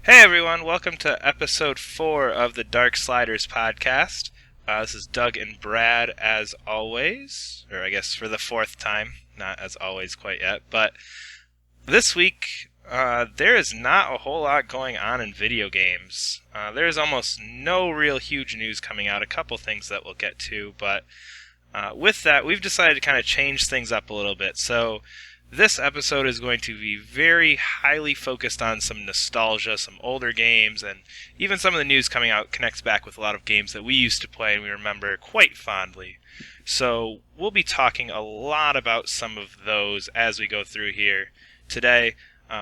Hey everyone, welcome to episode 4 of the Darksliders podcast. This is Doug and Brad as always, or I guess for the fourth time, not as always quite yet. But this week, there is not a whole lot going on in video games. There's almost no real huge news coming out, a couple things that we'll get to, but with that, we've decided to kind of change things up a little bit. So this episode is going to be very highly focused on some nostalgia, some older games, and even some of the news coming out connects back with a lot of games that we used to play and we remember quite fondly. So we'll be talking a lot about some of those as we go through here today.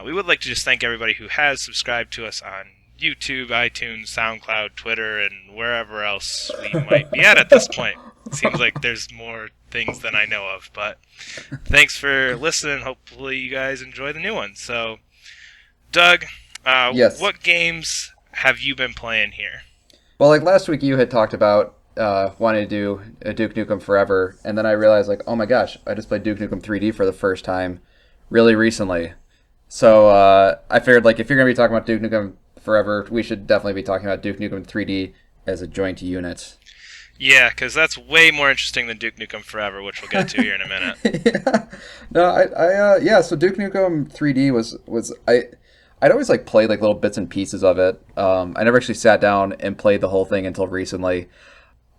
We would like to just thank everybody who has subscribed to us on YouTube, iTunes, SoundCloud, Twitter, and wherever else we might be at this point. It seems like there's more things than I know of, but thanks for listening. Hopefully you guys enjoy the new one. So, Doug, Yes. what games have you been playing here? Well, like last week, you had talked about wanting to do a Duke Nukem Forever, and then I realized, like, oh my gosh, I just played Duke Nukem 3D for the first time really recently. So I figured, like, if you're going to be talking about Duke Nukem Forever, we should definitely be talking about Duke Nukem 3D as a joint unit. Yeah, because that's way more interesting than Duke Nukem Forever, which we'll get to here in a minute. Yeah. No, yeah. So Duke Nukem 3D I'd always like played like little bits and pieces of it. I never actually sat down and played the whole thing until recently.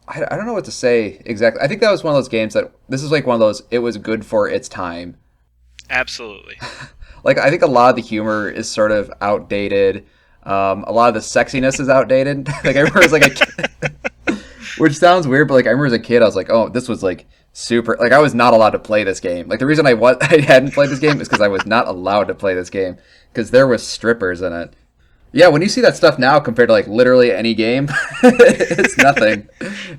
I don't know what to say exactly. I think that was one of those games that this is like one of those. It was good for its time. Absolutely. Like I think a lot of the humor is sort of outdated. A lot of the sexiness is outdated. Like I remember as like a kid, which sounds weird, but like I remember as a kid, I was like, oh, this was like super. Like I was not allowed to play this game. Like the reason I hadn't played this game is because I was not allowed to play this game because there was strippers in it. Yeah, when you see that stuff now compared to like literally any game, it's nothing.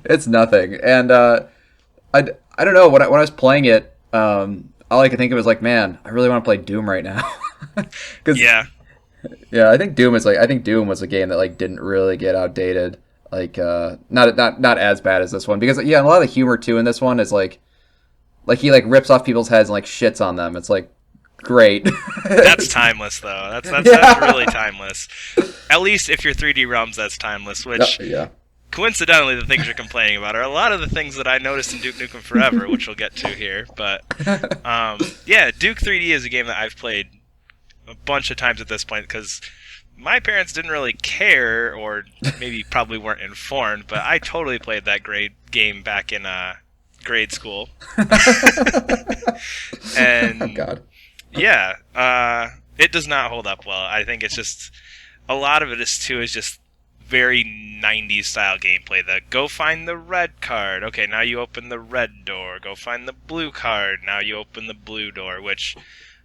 It's nothing. And I don't know when I was playing it, all I could think of was like, man, I really want to play Doom right now. Cause, Yeah. yeah, I think Doom was a game that like didn't really get outdated. Like not as bad as this one because yeah, a lot of the humor too in this one is like he like rips off people's heads and like shits on them. It's like great. That's timeless, though. That's Yeah. really timeless. At least if you're 3D Realms, that's timeless, which Yeah. coincidentally, the things you're complaining about are a lot of the things that I noticed in Duke Nukem Forever, which we'll get to here. But yeah, Duke 3D is a game that I've played a bunch of times at this point because my parents didn't really care, or maybe probably weren't informed. But I totally played that great game back in grade school, Oh and God. yeah, it does not hold up well. I think it's just a lot of it is just very 90s style gameplay. The go find the red card. Okay, now you open the red door. Go find the blue card. Now you open the blue door, which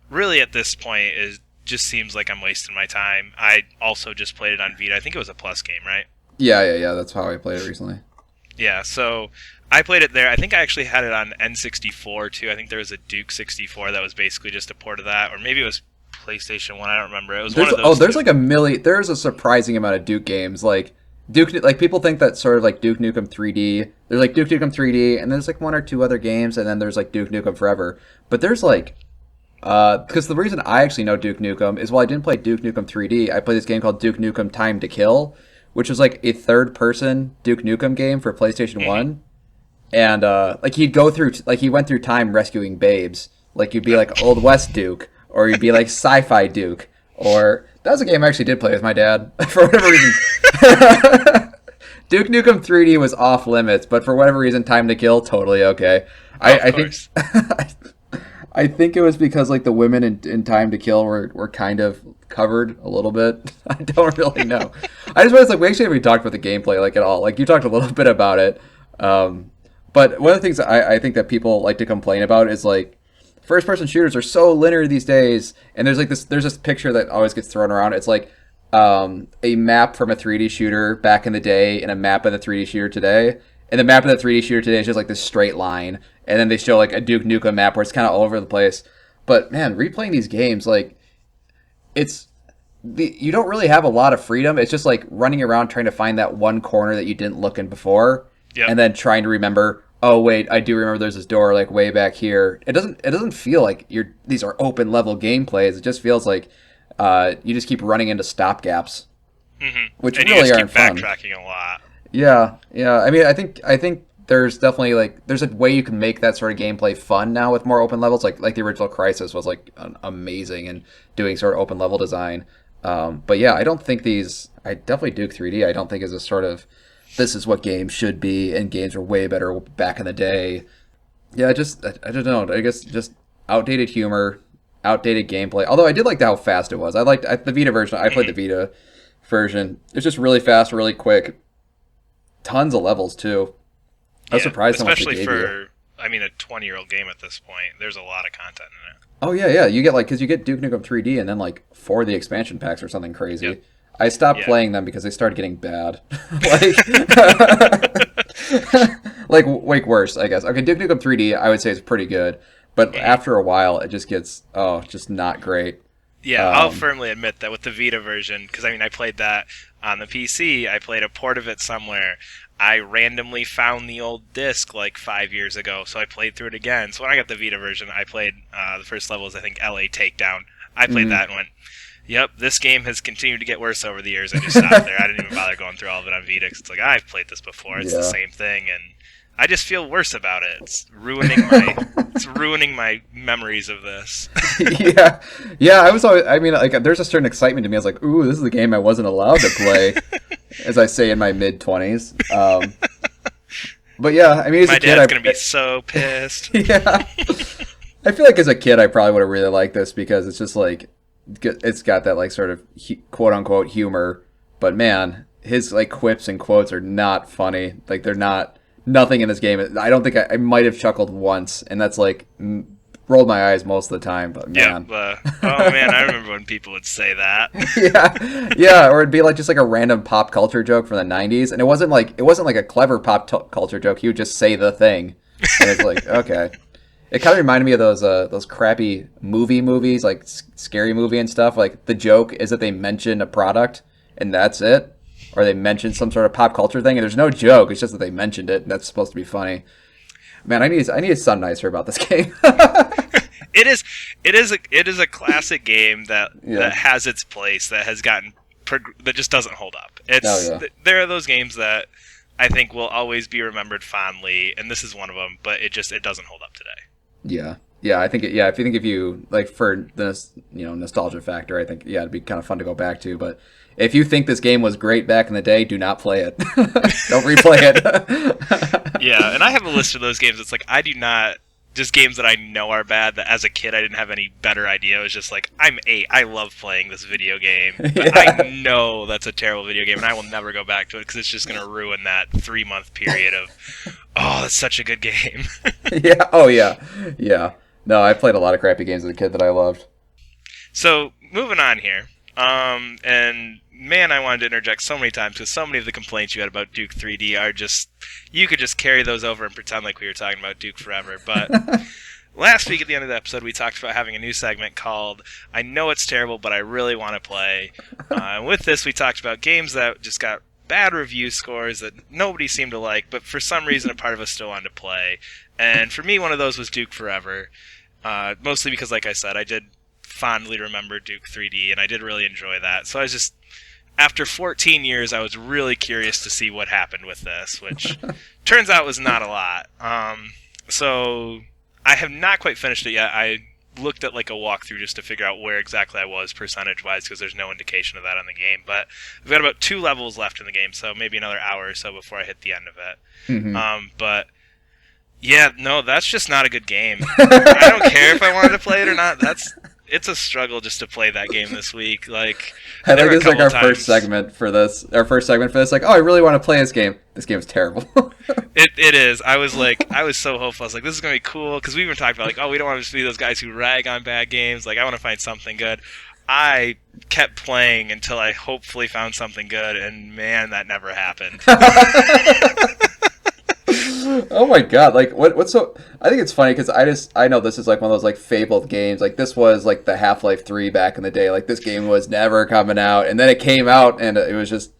really at this point is just seems like I'm wasting my time. I also just played it on Vita. I think it was a Plus game, right? Yeah. That's how I played it recently. Yeah, so I played it there. I think I actually had it on N64 too. I think there was a Duke 64 that was basically just a port of that, or maybe it was PlayStation 1. I don't remember. It was one of those There's two. like there's a surprising amount of Duke games. Like Duke, like people think that sort of like Duke Nukem 3D. There's like Duke Nukem 3D, and there's like one or two other games, and then there's like Duke Nukem Forever. But there's like, because the reason I actually know Duke Nukem is while I didn't play Duke Nukem 3D, I played this game called Duke Nukem Time to Kill, which was like a third-person Duke Nukem game for PlayStation 1. And like he went through time rescuing babes. Like you'd be like Old West Duke, or you'd be like Sci-Fi Duke, or that was a game I actually did play with my dad for whatever reason. Duke Nukem 3D was off limits, but for whatever reason, Time to Kill totally okay. Of I think course. I think it was because like the women in Time to Kill were kind of covered a little bit. I don't really know. I just was like we actually haven't talked about the gameplay like at all. Like you talked a little bit about it. But one of the things that I think that people like to complain about is like first person shooters are so linear these days, and there's this picture that always gets thrown around. It's like a map from a 3D shooter back in the day and a map of the 3D shooter today. And the map of the 3D shooter today is just like this straight line, and then they show like a Duke Nukem map where it's kind of all over the place. But man, replaying these games, like you don't really have a lot of freedom. It's just like running around trying to find that one corner that you didn't look in before. Yep. And then trying to remember, oh wait, I do remember there's this door like way back here. It doesn't feel like these are open level gameplays. It just feels like you just keep running into stopgaps. Mm-hmm. which And you really just aren't keep fun. backtracking a lot. Yeah, yeah. I mean, I think there's definitely like there's a way you can make that sort of gameplay fun now with more open levels. Like the original Crisis was like amazing and doing sort of open level design. But yeah, I don't think these. I definitely Duke 3D. I don't think is a sort of this is what games should be, and games were way better back in the day. Yeah, just I don't know. I guess just outdated humor, outdated gameplay. Although I did like how fast it was. The Vita version. I played the Vita version. It's just really fast, really quick. Tons of levels too. I was Yeah, surprised how much they especially gave you. for, I mean, a 20-year-old game at this point. There's a lot of content in it. Oh yeah, yeah. You get like because you get Duke Nukem 3D and then like 4 of the expansion packs or something crazy. Yep. I stopped Yeah. playing them because they started getting bad. like worse, I guess. Okay, Duke Nukem 3D I would say is pretty good, but after a while it just gets just not great. Yeah, I'll firmly admit that with the Vita version, because I mean, I played that on the PC. I played a port of it somewhere. I randomly found the old disc like 5 years ago, so I played through it again. So when I got the Vita version, I played the first level was I think LA Takedown. I played that and went, "Yep, this game has continued to get worse over the years." I just stopped there. I didn't even bother going through all of it on Vita. 'Cause it's like I've played this before. It's the same thing, and I just feel worse about it. It's ruining my memories of this. Yeah, yeah. I was always. I mean, like, there's a certain excitement to me. I was like, "Ooh, this is a game I wasn't allowed to play," as I say in my mid-20s. But yeah, I mean, as My a kid, dad's gonna be so pissed. Yeah, I feel like as a kid, I probably would have really liked this because it's just like it's got that like sort of quote unquote humor. But man, his like quips and quotes are not funny. Like they're not. Nothing in this game. I don't think I might have chuckled once, and that's like rolled my eyes most of the time. But man, oh man, I remember when people would say that. yeah, or it'd be like just like a random pop culture joke from the '90s, and it wasn't like a clever culture joke. He would just say the thing, and it's like okay. It kind of reminded me of those crappy movies, like Scary Movie and stuff. Like the joke is that they mention a product, and that's it. Or they mentioned some sort of pop culture thing, and there's no joke. It's just that they mentioned it, and that's supposed to be funny. Man, I need to sound nicer about this game. It is a classic game that has its place, that has gotten that just doesn't hold up. There are those games that I think will always be remembered fondly, and this is one of them. But it doesn't hold up today. Yeah. I think if you like for the nostalgia factor, I think it'd be kind of fun to go back to, but. If you think this game was great back in the day, do not play it. Don't replay it. Yeah, and I have a list of those games. It's like I do not just games that I know are bad. That as a kid I didn't have any better idea. It was just like I'm 8. I love playing this video game. But I know that's a terrible video game, and I will never go back to it because it's just going to ruin that 3-month period of that's such a good game. Yeah. Oh yeah. Yeah. No, I played a lot of crappy games as a kid that I loved. So moving on here. And man, I wanted to interject so many times because so many of the complaints you had about Duke 3D are just, you could just carry those over and pretend like we were talking about Duke forever. But last week at the end of the episode, we talked about having a new segment called I Know It's Terrible, But I Really Want to Play. And with this, we talked about games that just got bad review scores that nobody seemed to like, but for some reason a part of us still wanted to play. And for me, one of those was Duke Forever. Mostly because, like I said, I did fondly remember Duke 3D, and I did really enjoy that. So I was just, after 14 years, I was really curious to see what happened with this, which turns out was not a lot. So I have not quite finished it yet. I looked at like a walkthrough just to figure out where exactly I was percentage-wise, because there's no indication of that on the game. But I've got about 2 levels left in the game, so maybe another hour or so before I hit the end of it. Mm-hmm. But yeah, no, that's just not a good game. I don't care if I wanted to play it or not. It's a struggle just to play that game this week. Like, I think this is like our first segment for this. Like, oh, I really want to play this game. This game is terrible. It is. I was so hopeful. I was like, this is gonna be cool because we were talking about like, oh, we don't want to be those guys who rag on bad games. Like, I want to find something good. I kept playing until I hopefully found something good, and man, that never happened. Oh my god! Like what's so? I think it's funny because I know this is like one of those like fabled games. Like this was like the Half-Life 3 back in the day. Like this game was never coming out, and then it came out, and it was just.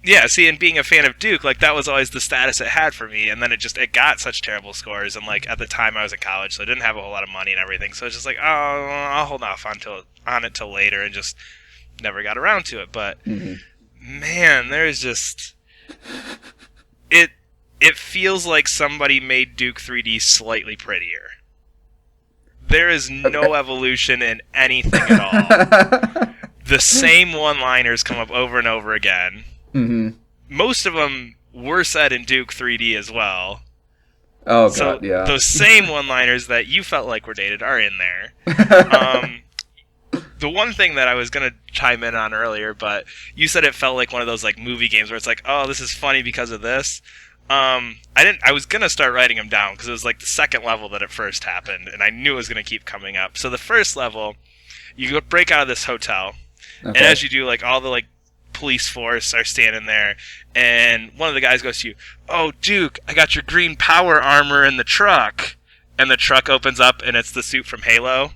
Yeah, see, and being a fan of Duke, like that was always the status it had for me, and then it got such terrible scores, and like at the time I was in college, so I didn't have a whole lot of money and everything, so it's just like, oh, I'll hold off on it till later, and just never got around to it. But man, there's just it. It feels like somebody made Duke 3D slightly prettier. There is no evolution in anything at all. The same one-liners come up over and over again. Mm-hmm. Most of them were said in Duke 3D as well. Oh, so God, yeah. Those same one-liners that you felt like were dated are in there. The one thing that I was going to chime in on earlier, but you said it felt like one of those like movie games where it's like, oh, this is funny because of this. I was gonna start writing them down because it was like the second level that it first happened, and I knew it was gonna keep coming up. So the first level, you go break out of this hotel, and as you do, like all the like police force are standing there, and one of the guys goes to you, "Oh, Duke, I got your green power armor in the truck," and the truck opens up, and it's the suit from Halo.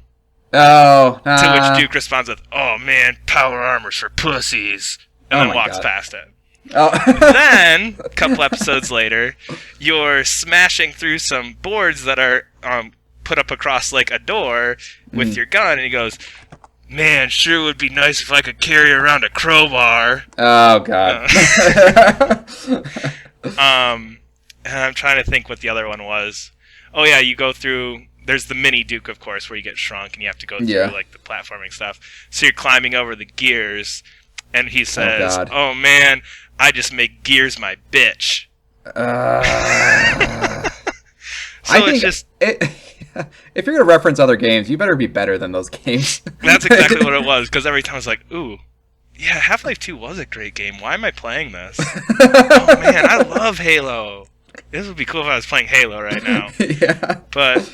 Oh, to which Duke responds with, "Oh man, power armor's for pussies," and then walks past it. Oh. Then, a couple episodes later, you're smashing through some boards that are put up across like a door with your gun, and he goes, "Man, sure would be nice if I could carry around a crowbar." Oh, God. And I'm trying to think what the other one was. Oh yeah, you go through. There's the mini Duke, of course, where you get shrunk and you have to go through like the platforming stuff. So you're climbing over the gears, and he says, "Oh man, I just make gears my bitch." So it's just... if you're going to reference other games, you better be better than those games. That's exactly what it was, because every time I was like, ooh, yeah, Half-Life 2 was a great game. Why am I playing this? Oh man, I love Halo. This would be cool if I was playing Halo right now. Yeah. But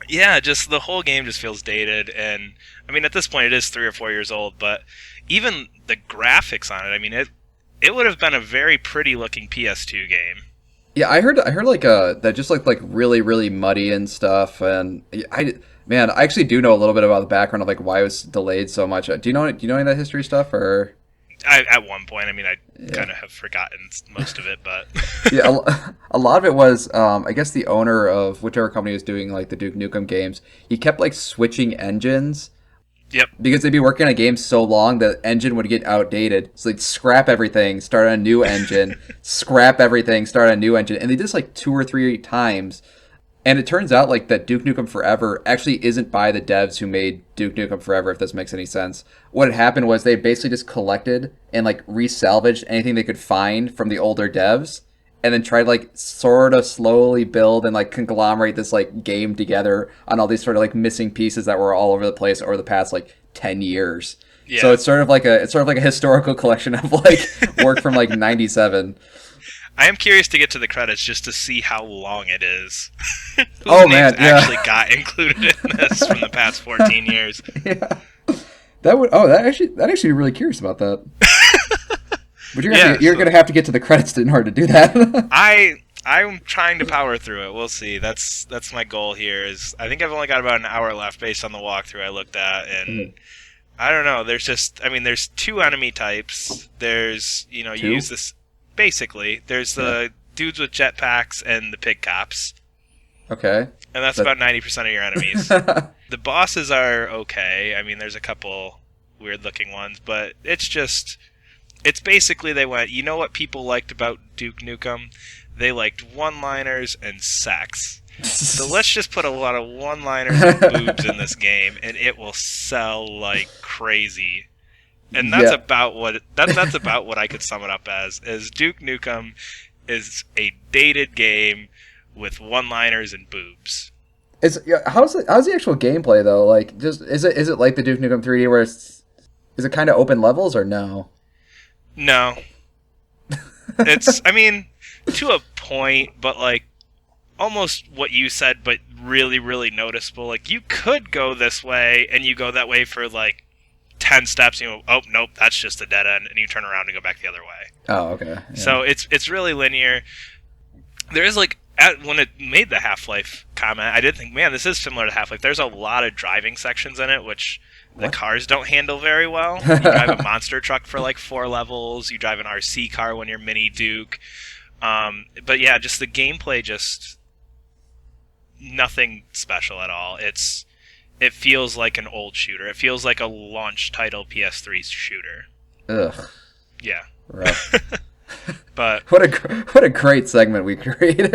yeah, just the whole game just feels dated, and I mean at this point it is 3 or 4 years old, but even the graphics on it, I mean it would have been a very pretty looking PS2 game. Yeah, I heard like that just looked like really, really muddy and stuff, and I actually do know a little bit about the background of like why it was delayed so much. Do you know any of that history stuff or? At one point, I mean, I kind of have forgotten most of it, but yeah, a lot of it was, I guess the owner of whichever company was doing like the Duke Nukem games, he kept like switching engines. Yep. Because they'd be working on a game so long, the engine would get outdated. So they'd scrap everything, start on a new engine, scrap everything, start on a new engine. And they did this like 2 or 3 times. And it turns out like that Duke Nukem Forever actually isn't by the devs who made Duke Nukem Forever, if this makes any sense. What had happened was they basically just collected and like resalvaged anything they could find from the older devs. And then tried like sort of slowly build and like conglomerate this like game together on all these sort of like missing pieces that were all over the place over the past like 10 years. Yeah. So it's sort of like a historical collection of like work from like 97. I am curious to get to the credits just to see how long it is. Oh man, actually got included in this from the past 14 years. Yeah. That actually be really curious about that. But you're going to have to get to the credits in order to do that. I'm trying to power through it. We'll see. That's my goal here. Is I think I've only got about an hour left based on the walkthrough I looked at, and I don't know. There's 2 enemy types. There's you use this basically. There's the dudes with jetpacks and the pig cops. Okay. And that's about 90% of your enemies. The bosses are okay. I mean, there's a couple weird looking ones, but it's basically they went, you know what people liked about Duke Nukem? They liked one-liners and sex. So let's just put a lot of one-liners and boobs in this game, and it will sell like crazy. And that's about what that's about what I could sum it up as. Is Duke Nukem is a dated game with one-liners and boobs. How's the actual gameplay though? Like, just is it like the Duke Nukem 3D where is it kind of open levels or no? No. It's, I mean, to a point, but like almost what you said, but really, really noticeable. Like, you could go this way, and you go that way for like 10 steps, and you go, oh, nope, that's just a dead end, and you turn around and go back the other way. Oh, okay. Yeah. So it's really linear. There is like, when it made the Half-Life comment, I did think, man, this is similar to Half-Life. There's a lot of driving sections in it, which the cars don't handle very well. You drive a monster truck for like 4 levels. You drive an RC car when you're Mini Duke. But yeah, just the gameplay, just nothing special at all. It feels like an old shooter. It feels like a launch title PS3 shooter. Ugh. Yeah. Rough. But What a great segment we created.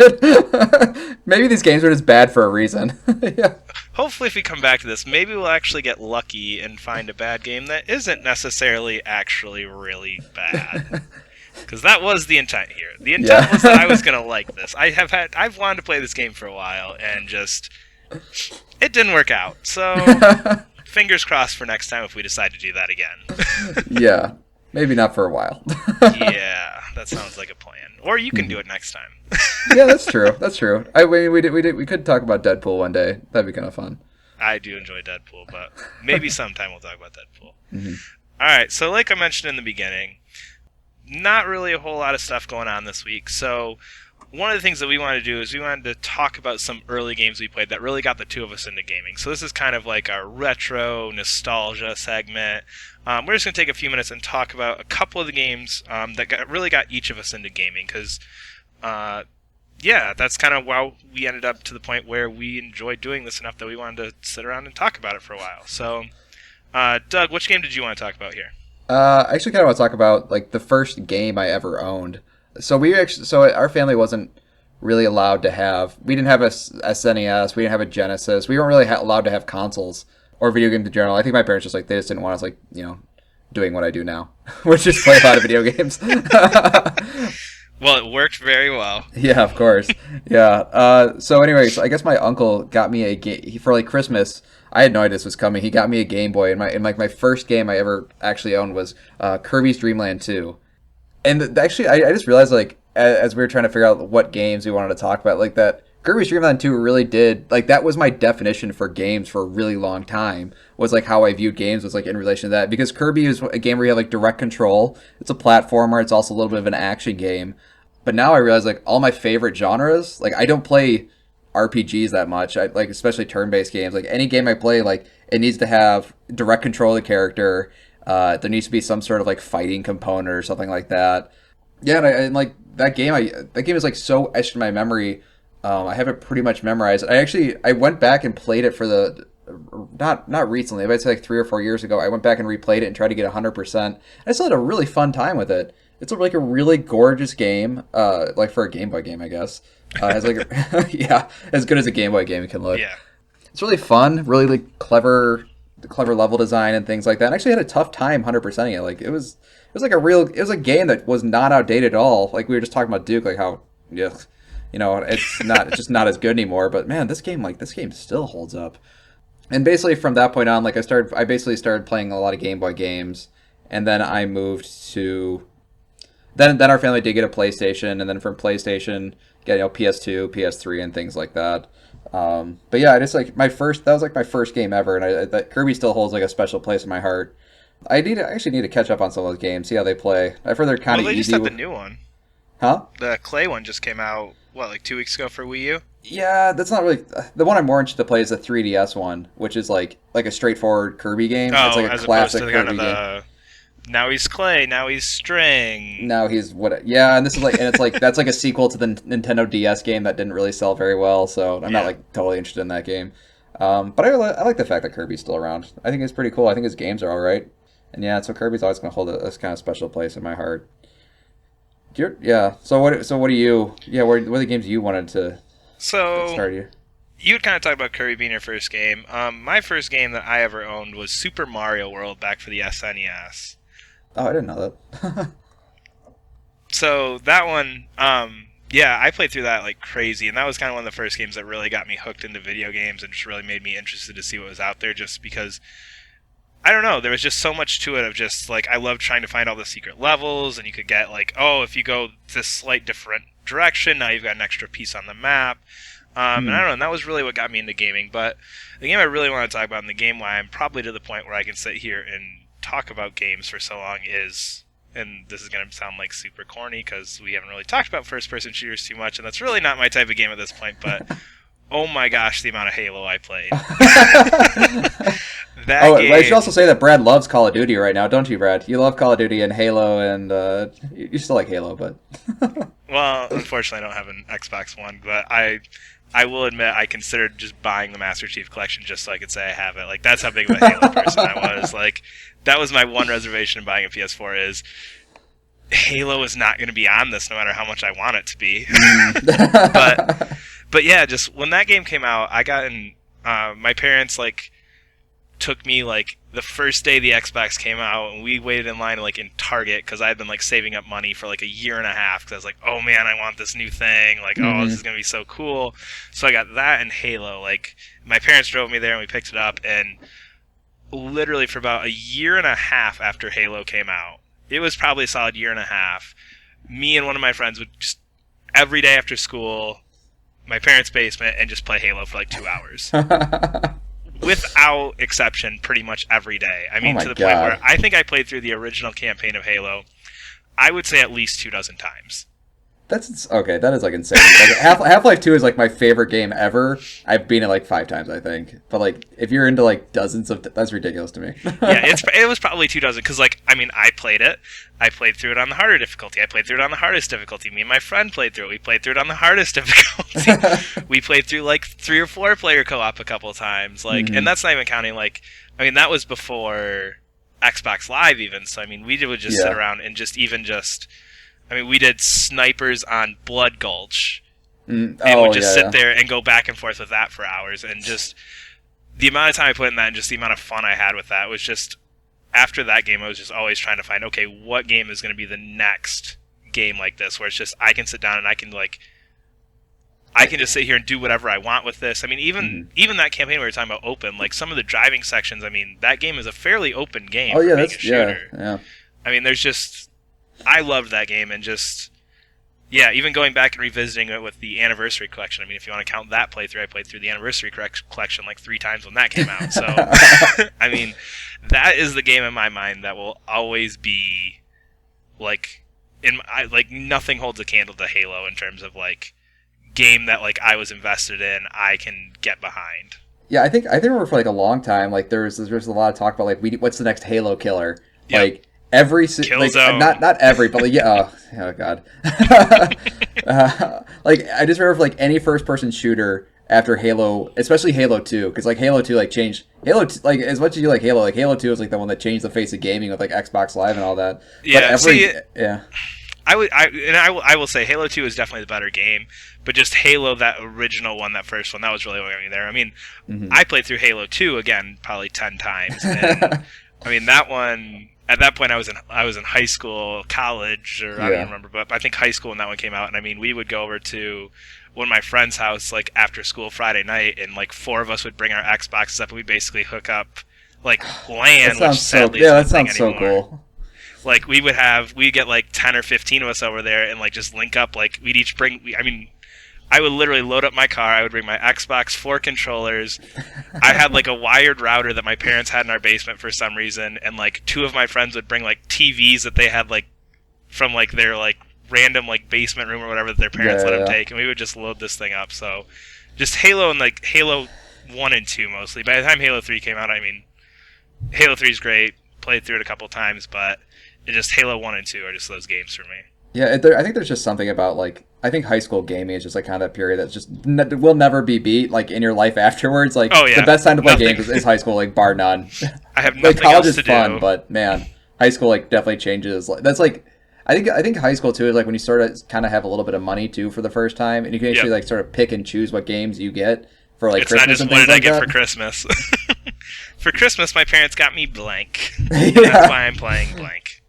Maybe these games are just bad for a reason. Yeah. hopefully if we come back to this, maybe we'll actually get lucky and find a bad game that isn't necessarily actually really bad. Because that was the intent here. The intent was that I was going to like this. I've wanted to play this game for a while, and just, it didn't work out. So, fingers crossed for next time if we decide to do that again. Yeah. Maybe not for a while. Yeah, that sounds like a plan. Or you can do it next time. Yeah, that's true. That's true. We could talk about Deadpool one day. That'd be kind of fun. I do enjoy Deadpool, but maybe sometime we'll talk about Deadpool. Mm-hmm. Alright, so like I mentioned in the beginning, not really a whole lot of stuff going on this week. So one of the things that we wanted to do is we wanted to talk about some early games we played that really got the two of us into gaming. So this is kind of like our retro nostalgia segment. We're just going to take a few minutes and talk about a couple of the games that really got each of us into gaming. Because, that's kind of how we ended up to the point where we enjoyed doing this enough that we wanted to sit around and talk about it for a while. So, Doug, which game did you want to talk about here? I actually kind of want to talk about like the first game I ever owned. So our family wasn't really allowed to have. We didn't have a SNES. We didn't have a Genesis. We weren't really allowed to have consoles or video games in general. I think my parents they just didn't want us doing what I do now, which is play a lot of video games. Well, it worked very well. Yeah, of course. Yeah. So anyways, I guess my uncle got me a game for Christmas. I had no idea this was coming. He got me a Game Boy, and my first game I ever actually owned was Kirby's Dream Land 2. And actually, I just realized as we were trying to figure out what games we wanted to talk about, that Kirby's Dream Land 2 really did that was my definition for games for a really long time. Was how I viewed games was in relation to that, because Kirby is a game where you have direct control. It's a platformer. It's also a little bit of an action game. But now I realize all my favorite genres, I don't play RPGs that much. I especially turn-based games. Any game I play, it needs to have direct control of the character. There needs to be some sort of fighting component or something like that. Yeah, and that game is so etched in my memory. I have it pretty much memorized. I went back and played it for the not recently, but I'd say 3 or 4 years ago. I went back and replayed it and tried to get 100%. I still had a really fun time with it. It's a really gorgeous game, for a Game Boy game, I guess. Has yeah, as good as a Game Boy game can look. Yeah, it's really fun, really clever level design and things like that. And I actually had a tough time 100%ing it. It was a game that was not outdated at all. We were just talking about Duke, how it's just not as good anymore. But man, this game still holds up. And basically from that point on, I basically started playing a lot of Game Boy games, and then I moved to. Then our family did get a PlayStation, and then from PlayStation, get PS2, PS3, and things like that. But yeah, I just that was my first game ever, and that Kirby still holds a special place in my heart. I actually need to catch up on some of those games, see how they play. I've heard they're kind of easy. They just had the new one. Huh? The Clay one just came out, 2 weeks ago for Wii U? Yeah, that's not really... The one I'm more interested to play is the 3DS one, which is like a straightforward Kirby game. Oh, it's a classic Kirby game. Now he's clay, now he's string. Now he's what? Yeah, and this is that's a sequel to the Nintendo DS game that didn't really sell very well, so I'm not totally interested in that game. But I like the fact that Kirby's still around. I think it's pretty cool. I think his games are all right, and yeah, so Kirby's always going to hold a kind of special place in my heart. So what do you? Yeah, what are the games you wanted to start you? You had kind of talked about Kirby being your first game. My first game that I ever owned was Super Mario World back for the SNES. Oh, I didn't know that. So that one, I played through that like crazy, and that was kind of one of the first games that really got me hooked into video games and just really made me interested to see what was out there, just because, I don't know, there was just so much to it of just, I loved trying to find all the secret levels, and you could get, if you go this slight different direction, now you've got an extra piece on the map. And I don't know, and that was really what got me into gaming. But the game I really want to talk about, and the game why I'm probably to the point where I can sit here and talk about games for so long is, and this is going to sound super corny because we haven't really talked about first-person shooters too much, and that's really not my type of game at this point, but oh my gosh, the amount of Halo I played. I should also say that Brad loves Call of Duty right now, don't you, Brad? You love Call of Duty and Halo, and you still like Halo, but... Well, unfortunately I don't have an Xbox One, but I will admit I considered just buying the Master Chief Collection just so I could say I have it. That's how big of a Halo person I was. That was my one reservation in buying a PS4 is Halo is not going to be on this no matter how much I want it to be. Mm. But yeah, just when that game came out, I got in. My parents like took me like the first day the Xbox came out, and we waited in line like in Target because I had been like saving up money for like a year and a half because I was like, oh man, I want this new thing. Like, oh, this is gonna be so cool. So I got that and Halo. Like, my parents drove me there and we picked it up, and literally for about a year and a half after Halo came out, it was probably a solid year and a half. Me and one of my friends would just every day after school, my parents' basement, and just play Halo for like 2 hours. Without exception, pretty much every day. I mean, to the point where I think I played through the original campaign of Halo, I would say at least 24 times. That's okay. That is like insane. Like, Half-Life 2 is like my favorite game ever. I've beaten it like 5 times, I think. But like, if you're into like dozens of, that's ridiculous to me. Yeah, it was probably 24 because like, I mean, I played it. I played through it on the harder difficulty. I played through it on the hardest difficulty. Me and my friend played through it. We played through it on the hardest difficulty. We played through like 3 or 4 player co-op a couple of times. Like, and that's not even counting like, I mean, that was before Xbox Live even. So I mean, we would just sit around and I mean, we did snipers on Blood Gulch, and would just sit there and go back and forth with that for hours. And just the amount of time I put in that and just the amount of fun I had with that was just, after that game, I was just always trying to find, okay, what game is going to be the next game like this, where it's just, I can sit down and I can just sit here and do whatever I want with this. I mean, even that campaign we were talking about open, like some of the driving sections, I mean, that game is a fairly open game. Oh, yeah, that's a shooter. Yeah. I mean, there's just... I loved that game, and just, yeah, even going back and revisiting it with the Anniversary Collection. I mean, if you want to count that playthrough, I played through the Anniversary Collection like 3 times when that came out. So, I mean, that is the game in my mind that will always be, like, nothing holds a candle to Halo in terms of, like, game that, like, I was invested in, I can get behind. Yeah, I think for like a long time, like, there's a lot of talk about, like, what's the next Halo killer? Yep. Like, every like, not every, but like, yeah, oh god. Like, I just remember for, like, any first person shooter after Halo, especially Halo 2, because like Halo 2 like changed like, as much as you like Halo 2 is like the one that changed the face of gaming with like Xbox Live and all that. Yeah, yeah. I will say Halo 2 is definitely the better game, but just Halo, that original one, that first one, that was really what got me there. I mean, I played through Halo 2 again probably 10 times, and I mean, that one. At that point, I was in high school, college, or I don't remember, but I think high school when that one came out. And I mean, we would go over to one of my friend's house like after school Friday night, and like 4 of us would bring our Xboxes up, and we'd basically hook up like LAN, which sadly is that sounds so cool. Like we'd get like 10 or 15 of us over there, and like just link up. Like we'd each bring. I would literally load up my car. I would bring my Xbox, 4 controllers. I had like a wired router that my parents had in our basement for some reason, and like 2 of my friends would bring like TVs that they had like from like their like random like basement room or whatever that their parents let them take, and we would just load this thing up. So just Halo and like Halo 1 and 2 mostly. By the time Halo 3 came out, I mean, Halo 3 is great. Played through it a couple times, but it just Halo 1 and 2 are just those games for me. Yeah, I think there's just something about, like, I think high school gaming is just like kind of that period that's just will never be beat, like, in your life afterwards. Like, the best time to play games is high school, like, bar none. I have nothing like, college else is fun, but man, high school like definitely changes. That's like, I think high school too is like when you sort of kind of have a little bit of money too for the first time, and you can actually like sort of pick and choose what games you get for like Christmas and things like that. It's not just what did I get for Christmas. For Christmas, my parents got me blank. That's why I'm playing blank.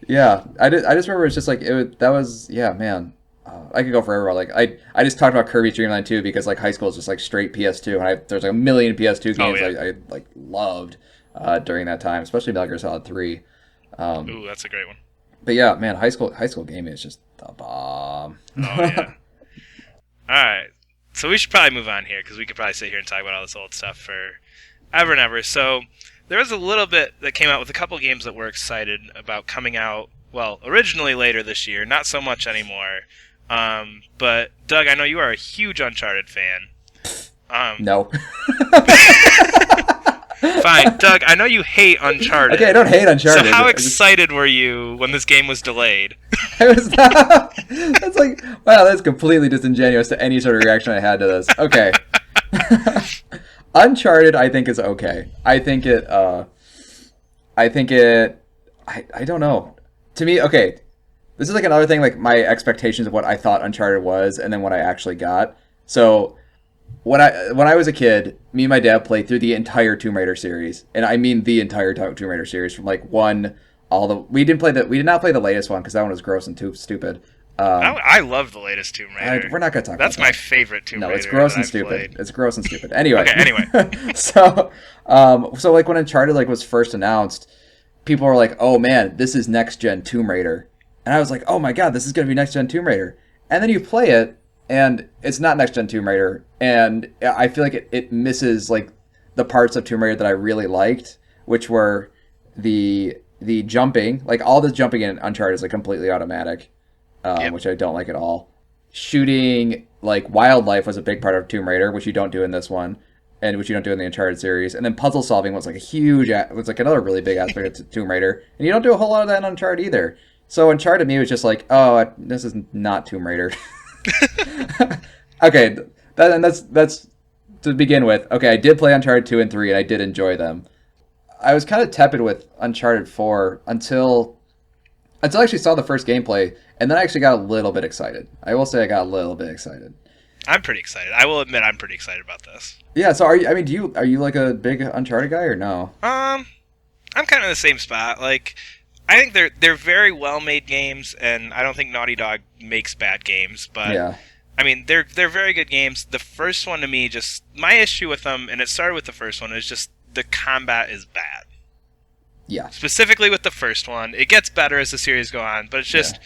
Yeah, I just remember it's just like man. I could go forever. Like I just talked about Kirby's Dream Land 2 because like high school is just like straight PS2, and there's like a million PS2 games I like loved during that time, especially Metal Gear Solid 3. Ooh, that's a great one. But yeah, man, high school gaming is just the bomb. Oh yeah. All right, so we should probably move on here because we could probably sit here and talk about all this old stuff for ever and ever. So there was a little bit that came out with a couple games that we're excited about coming out. Well, originally later this year, not so much anymore. But Doug, I know you are a huge Uncharted fan. No. Fine, Doug, I know you hate Uncharted. Okay, I don't hate Uncharted. So how excited were you when this game was delayed? I was not. That's like, wow, that's completely disingenuous to any sort of reaction I had to this. Okay. Uncharted, I think, is okay. I don't know. To me, okay, this is like another thing, like my expectations of what I thought Uncharted was, and then what I actually got. So when I was a kid, me and my dad played through the entire Tomb Raider series, and I mean the entire Tomb Raider series from like one all the. We did not play the latest one because that one was gross and too stupid. I love the latest Tomb Raider. We're not gonna talk. That's about that. my favorite Tomb Raider. No, it's gross and I've stupid. played. It's gross and stupid. Anyway. Okay. Anyway. So like when Uncharted like was first announced, people were like, "Oh man, this is next gen Tomb Raider," and I was like, "Oh my god, this is gonna be next gen Tomb Raider." And then you play it, and it's not next gen Tomb Raider, and I feel like it misses like the parts of Tomb Raider that I really liked, which were the jumping, like all the jumping in Uncharted is like completely automatic. Yep. Which I don't like at all. Shooting like wildlife was a big part of Tomb Raider, which you don't do in this one, and which you don't do in the Uncharted series. And then puzzle solving was like was like another really big aspect of Tomb Raider, and you don't do a whole lot of that in Uncharted either. So Uncharted to me was just like, oh, this is not Tomb Raider. Okay, that's to begin with. Okay, I did play Uncharted 2 and 3, and I did enjoy them. I was kind of tepid with Uncharted 4 until I actually saw the first gameplay, and then I actually got a little bit excited. I will say I got a little bit excited. I'm pretty excited. I will admit I'm pretty excited about this. Yeah, so are you like a big Uncharted guy or no? I'm kind of in the same spot. Like, I think they're very well made games, and I don't think Naughty Dog makes bad games. But Yeah. I mean, they're very good games. The first one to me, just my issue with them, and it started with the first one, is just the combat is bad. Yeah. Specifically with the first one, it gets better as the series go on, but it's just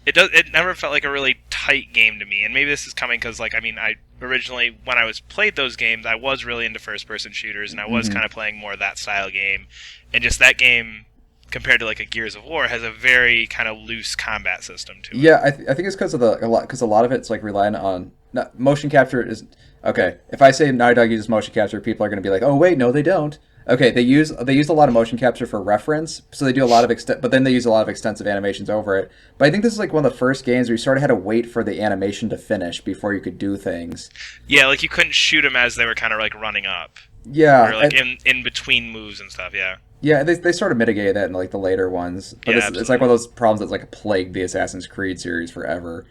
it never felt like a really tight game to me. And maybe this is coming because like I originally when I played those games, I was really into first person shooters, and I was kind of playing more of that style game, and just that game compared to like a Gears of War has a very kind of loose combat system to it. Yeah, I think it's because of a lot of it's like relying on motion capture is okay. If I say Naughty Dog uses motion capture, people are going to be like, "Oh wait, no, they don't." Okay, they use a lot of motion capture for reference, so they do a lot of but then they use a lot of extensive animations over it. But I think this is like one of the first games where you sort of had to wait for the animation to finish before you could do things. Yeah, like you couldn't shoot them as they were kind of like running up. Yeah, or like in between moves and stuff. Yeah. Yeah, they sort of mitigated that in like the later ones, but Yeah, it's like one of those problems that's like plagued the Assassin's Creed series forever.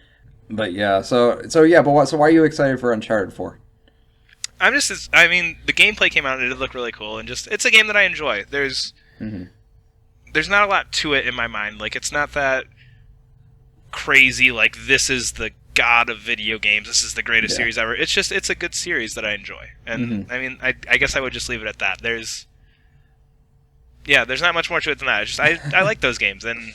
But yeah, so yeah, but so why are you excited for Uncharted 4? I mean, the gameplay came out and it did look really cool, and just it's a game that I enjoy. There's not a lot to it in my mind. Like, it's not that crazy. Like, this is the god of video games. This is the greatest series ever. It's a good series that I enjoy, and I mean, I guess I would just leave it at that. There's not much more to it than that. I like those games, and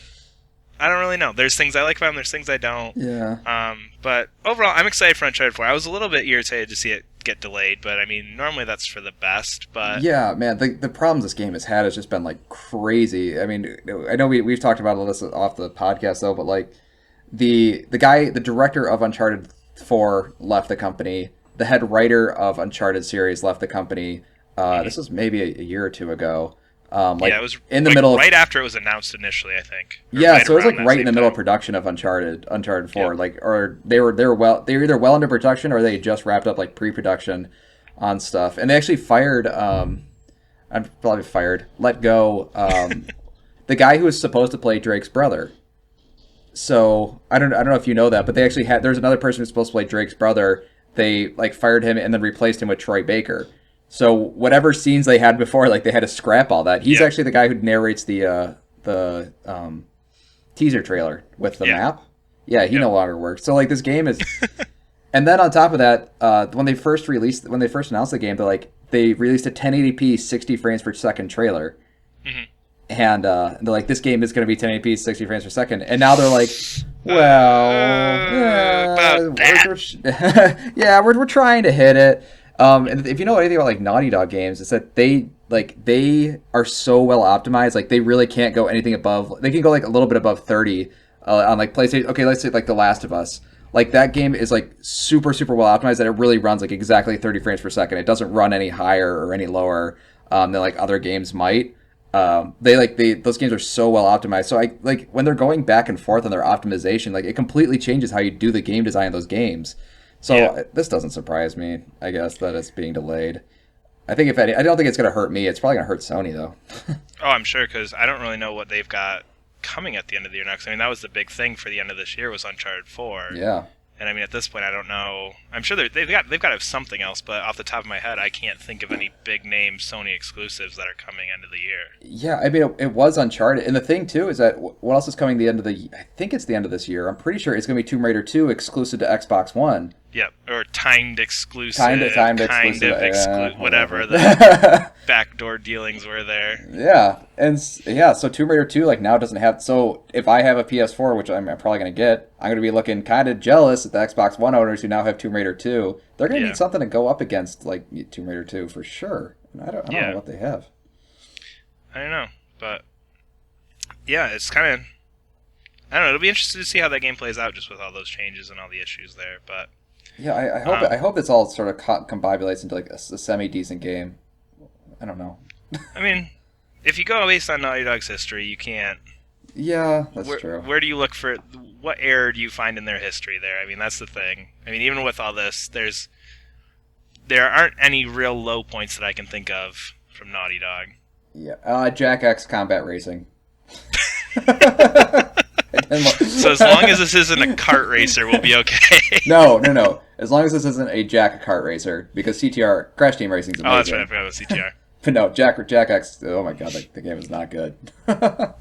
I don't really know. There's things I like about them. There's things I don't. Yeah. But overall, I'm excited for Uncharted 4. I was a little bit irritated to see it get delayed, but I mean, normally that's for the best. But yeah, man, the problems this game has had has just been like crazy. I mean, I know we've talked about all this off the podcast though, but like the director of Uncharted 4 left the company. The head writer of Uncharted series left the company. This was maybe a year or two ago. It was in the like middle right after it was announced initially, I think. Yeah, so it was like right in the middle of time. production of Uncharted 4, like, or they were either well into production or they had just wrapped up like pre-production on stuff, and they actually let go the guy who was supposed to play Drake's brother. So I don't know if you know that, but they actually there's another person who's supposed to play Drake's brother. They like fired him and then replaced him with Troy Baker. So whatever scenes they had before, like they had to scrap all that. He's actually the guy who narrates the teaser trailer with the map. Yeah, he no longer works. So like this game is, and then on top of that, when they first announced the game, they released a 1080p 60 frames per second trailer, and they're like, this game is going to be 1080p 60 frames per second, and now they're like, well, we're trying to hit it. And if you know anything about like Naughty Dog games, it's that they are so well optimized. Like they really can't go anything above. They can go like a little bit above 30 on like PlayStation. Okay, let's say like The Last of Us. Like that game is like super well optimized that it really runs like exactly 30 frames per second. It doesn't run any higher or any lower than like other games might. Those games are so well optimized. So I like when they're going back and forth on their optimization, like it completely changes how you do the game design of those games. So this doesn't surprise me, I guess, that it's being delayed. I think I don't think it's going to hurt me. It's probably going to hurt Sony, though. Oh, I'm sure, because I don't really know what they've got coming at the end of the year next. I mean, that was the big thing for the end of this year was Uncharted 4. Yeah. And I mean, at this point, I don't know. I'm sure they've got to have something else, but off the top of my head, I can't think of any big name Sony exclusives that are coming end of the year. Yeah, I mean, it was Uncharted. And the thing, too, is that what else is coming the end of the... I think it's the end of this year. I'm pretty sure it's going to be Tomb Raider 2 exclusive to Xbox One. Yep, or timed exclusive, timed exclusive, whatever the backdoor dealings were there. Yeah, and yeah, so Tomb Raider 2 like now doesn't have. So if I have a PS4, which I'm probably gonna get, I'm gonna be looking kind of jealous at the Xbox One owners who now have Tomb Raider 2. They're gonna need something to go up against like Tomb Raider 2 for sure. And I don't know what they have. I don't know, but yeah, it's kind of. I don't know. It'll be interesting to see how that game plays out, just with all those changes and all the issues there, but. Yeah, I hope it's all sort of combobulates into like a semi-decent game. I don't know. I mean, if you go based on Naughty Dog's history, you can't. Yeah, that's true. Where do you look for? What error do you find in their history there? I mean, that's the thing. I mean, even with all this, there aren't any real low points that I can think of from Naughty Dog. Yeah, Jack X Combat Racing. So as long as this isn't a kart racer, we'll be okay. No. As long as this isn't a Jack kart racer, because CTR Crash Team Racing is amazing. Oh, that's right. I forgot about CTR. But no, Jack X. Oh my god, the game is not good. All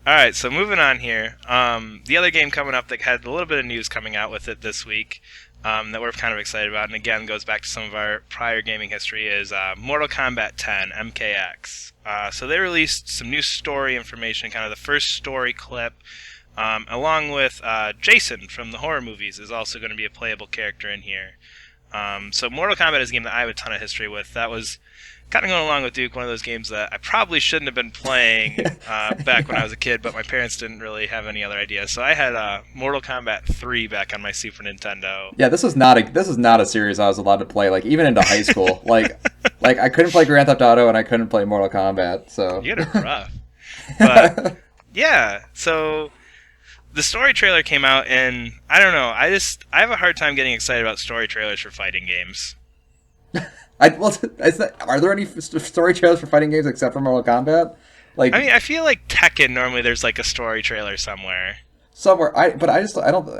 right, so moving on here. The other game coming up that had a little bit of news coming out with it this week that we're kind of excited about, and again goes back to some of our prior gaming history, is Mortal Kombat 10 MKX. So they released some new story information, kind of the first story clip, along with Jason from the horror movies is also going to be a playable character in here. So Mortal Kombat is a game that I have a ton of history with. That was kind of going along with Duke, one of those games that I probably shouldn't have been playing back when I was a kid, but my parents didn't really have any other ideas. So I had Mortal Kombat 3 back on my Super Nintendo. Yeah, this is not a series I was allowed to play, like even into high school. like I couldn't play Grand Theft Auto and I couldn't play Mortal Kombat. So you had it rough. But yeah, so the story trailer came out, and I don't know. I have a hard time getting excited about story trailers for fighting games. Are there any story trailers for fighting games except for Mortal Kombat? Like, I mean, I feel like Tekken normally there's like a story trailer somewhere. I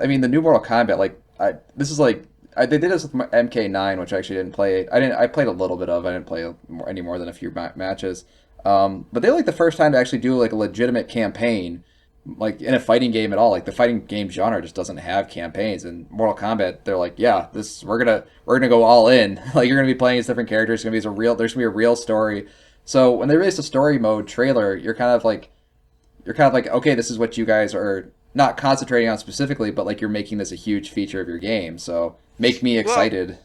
mean, the new Mortal Kombat, they did this with MK9, which I actually didn't play. I played a little bit of. I didn't play any more than a few matches. But they're like the first time to actually do like a legitimate campaign, like in a fighting game at all. Like the fighting game genre just doesn't have campaigns. And Mortal Kombat, they're like, yeah, we're gonna go all in. Like you're gonna be playing as different characters. There's gonna be a real story. So when they released a story mode trailer, you're kind of like, okay, this is what you guys are not concentrating on specifically, but like you're making this a huge feature of your game. So make me excited. Well,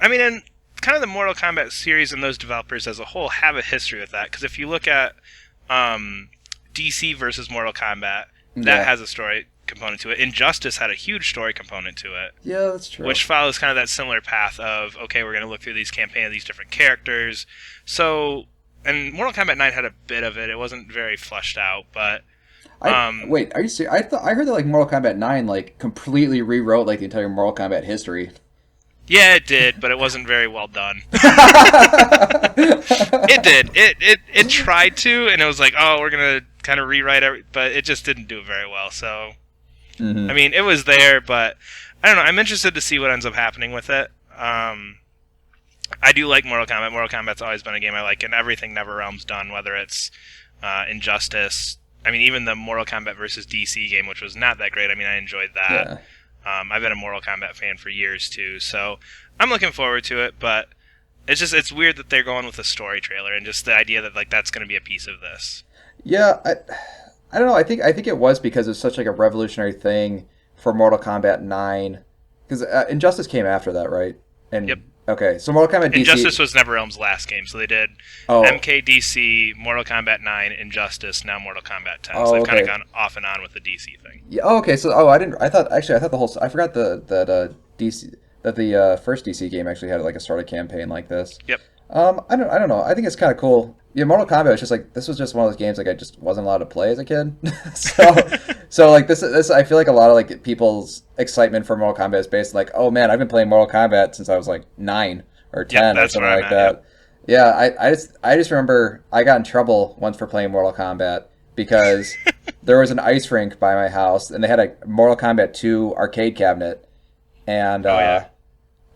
I mean, and kind of the Mortal Kombat series and those developers as a whole have a history with that. Because if you look at DC versus Mortal Kombat, that has a story component to it. Injustice had a huge story component to it. Yeah, that's true. Which follows kind of that similar path of, okay, we're going to look through these campaigns of these different characters. So, and Mortal Kombat 9 had a bit of it. It wasn't very fleshed out, but... wait, are you serious? I heard that like Mortal Kombat 9 like completely rewrote like the entire Mortal Kombat history. Yeah, it did, but it wasn't very well done. It did. It tried to, and it was like, oh, we're going to kind of rewrite it, but it just didn't do it very well. So, I mean, it was there, but I don't know. I'm interested to see what ends up happening with it. I do like Mortal Kombat. Mortal Kombat's always been a game I like, and everything NetherRealm's done, whether it's Injustice. I mean, even the Mortal Kombat versus DC game, which was not that great. I mean, I enjoyed that. Yeah. I've been a Mortal Kombat fan for years too, so I'm looking forward to it. But it's weird that they're going with a story trailer and just the idea that like that's going to be a piece of this. Yeah, I don't know. I think it was because it's such like a revolutionary thing for Mortal Kombat 9, because Injustice came after that, right? And yep. Okay, so Mortal Kombat DC... Injustice was NetherRealm's last game, so they did MKDC, Mortal Kombat 9, Injustice, now Mortal Kombat 10. So they've kind of gone off and on with the DC thing. Yeah. Oh, okay. So I thought the whole... I forgot that the first DC game actually had like a sort of campaign like this. Yep. I don't know. I think it's kind of cool. Yeah, Mortal Kombat was just like, this was just one of those games like I just wasn't allowed to play as a kid. So like this I feel like a lot of like people's excitement for Mortal Kombat is based like, oh man, I've been playing Mortal Kombat since I was like 9 or 10 or something like that. Yep. Yeah, I just remember I got in trouble once for playing Mortal Kombat because there was an ice rink by my house, and they had a Mortal Kombat 2 arcade cabinet, and Oh yeah.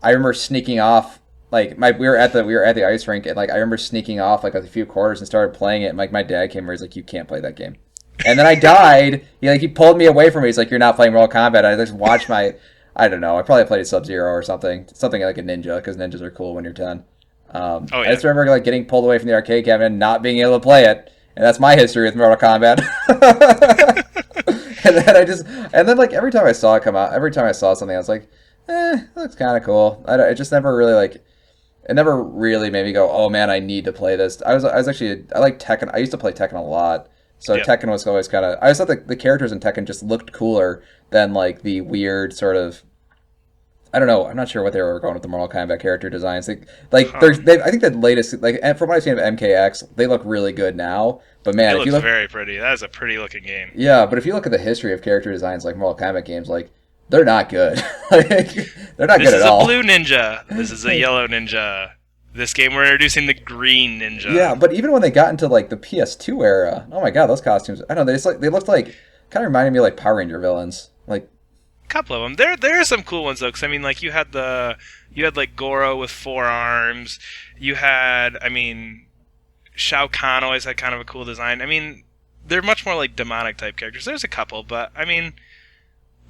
I remember sneaking off. Like we were at the ice rink, and like I remember sneaking off like a few quarters and started playing it. And like my dad came over, he's like, "You can't play that game." And then I died. He pulled me away from it. He's like, "You're not playing Mortal Kombat." I just watched my, I don't know. I probably played Sub-Zero or something like a ninja, because ninjas are cool when you're 10. Oh yeah. I just remember like getting pulled away from the arcade cabinet and not being able to play it, and that's my history with Mortal Kombat. And then like every time I saw it come out, every time I saw something, I was like, it looks kind of cool. It just never really like. It never really made me go, oh man, I need to play this. I like Tekken. I used to play Tekken a lot. So Yep. Tekken was always kind of, I always thought the characters in Tekken just looked cooler than like the weird sort of, I don't know, I'm not sure what they were going with the Mortal Kombat character designs. I think the latest, like, and from what I've seen of MKX, they look really good now. But man, It if looks you look, very pretty. That is a pretty looking game. yeah, but if you look at the history of character designs like Mortal Kombat games, like, they're not good. Like, they're not good at all. This is a blue ninja. This is a yellow ninja. This game we're introducing the green ninja. Yeah, but even when they got into like the PS2 era, oh my god, those costumes! I don't know, they looked like, kind of reminded me of like Power Ranger villains. Like, A couple of them. There are some cool ones though, because I mean, like you had like Goro with 4 arms. You had, I mean, Shao Kahn always had kind of a cool design. I mean, they're much more like demonic type characters. There's a couple, but I mean,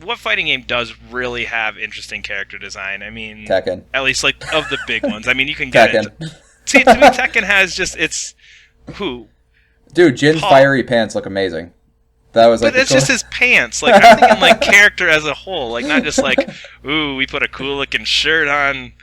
what fighting game does really have interesting character design? I mean, Tekken. At least like of the big ones. I mean, you can get Tekken. it. See, to me, Tekken has just who. Dude, Jin's Paul. fiery pants look amazing. That was like, But it's just his pants. Like, I'm thinking like character as a whole. Like, not just like, ooh, we put a cool looking shirt on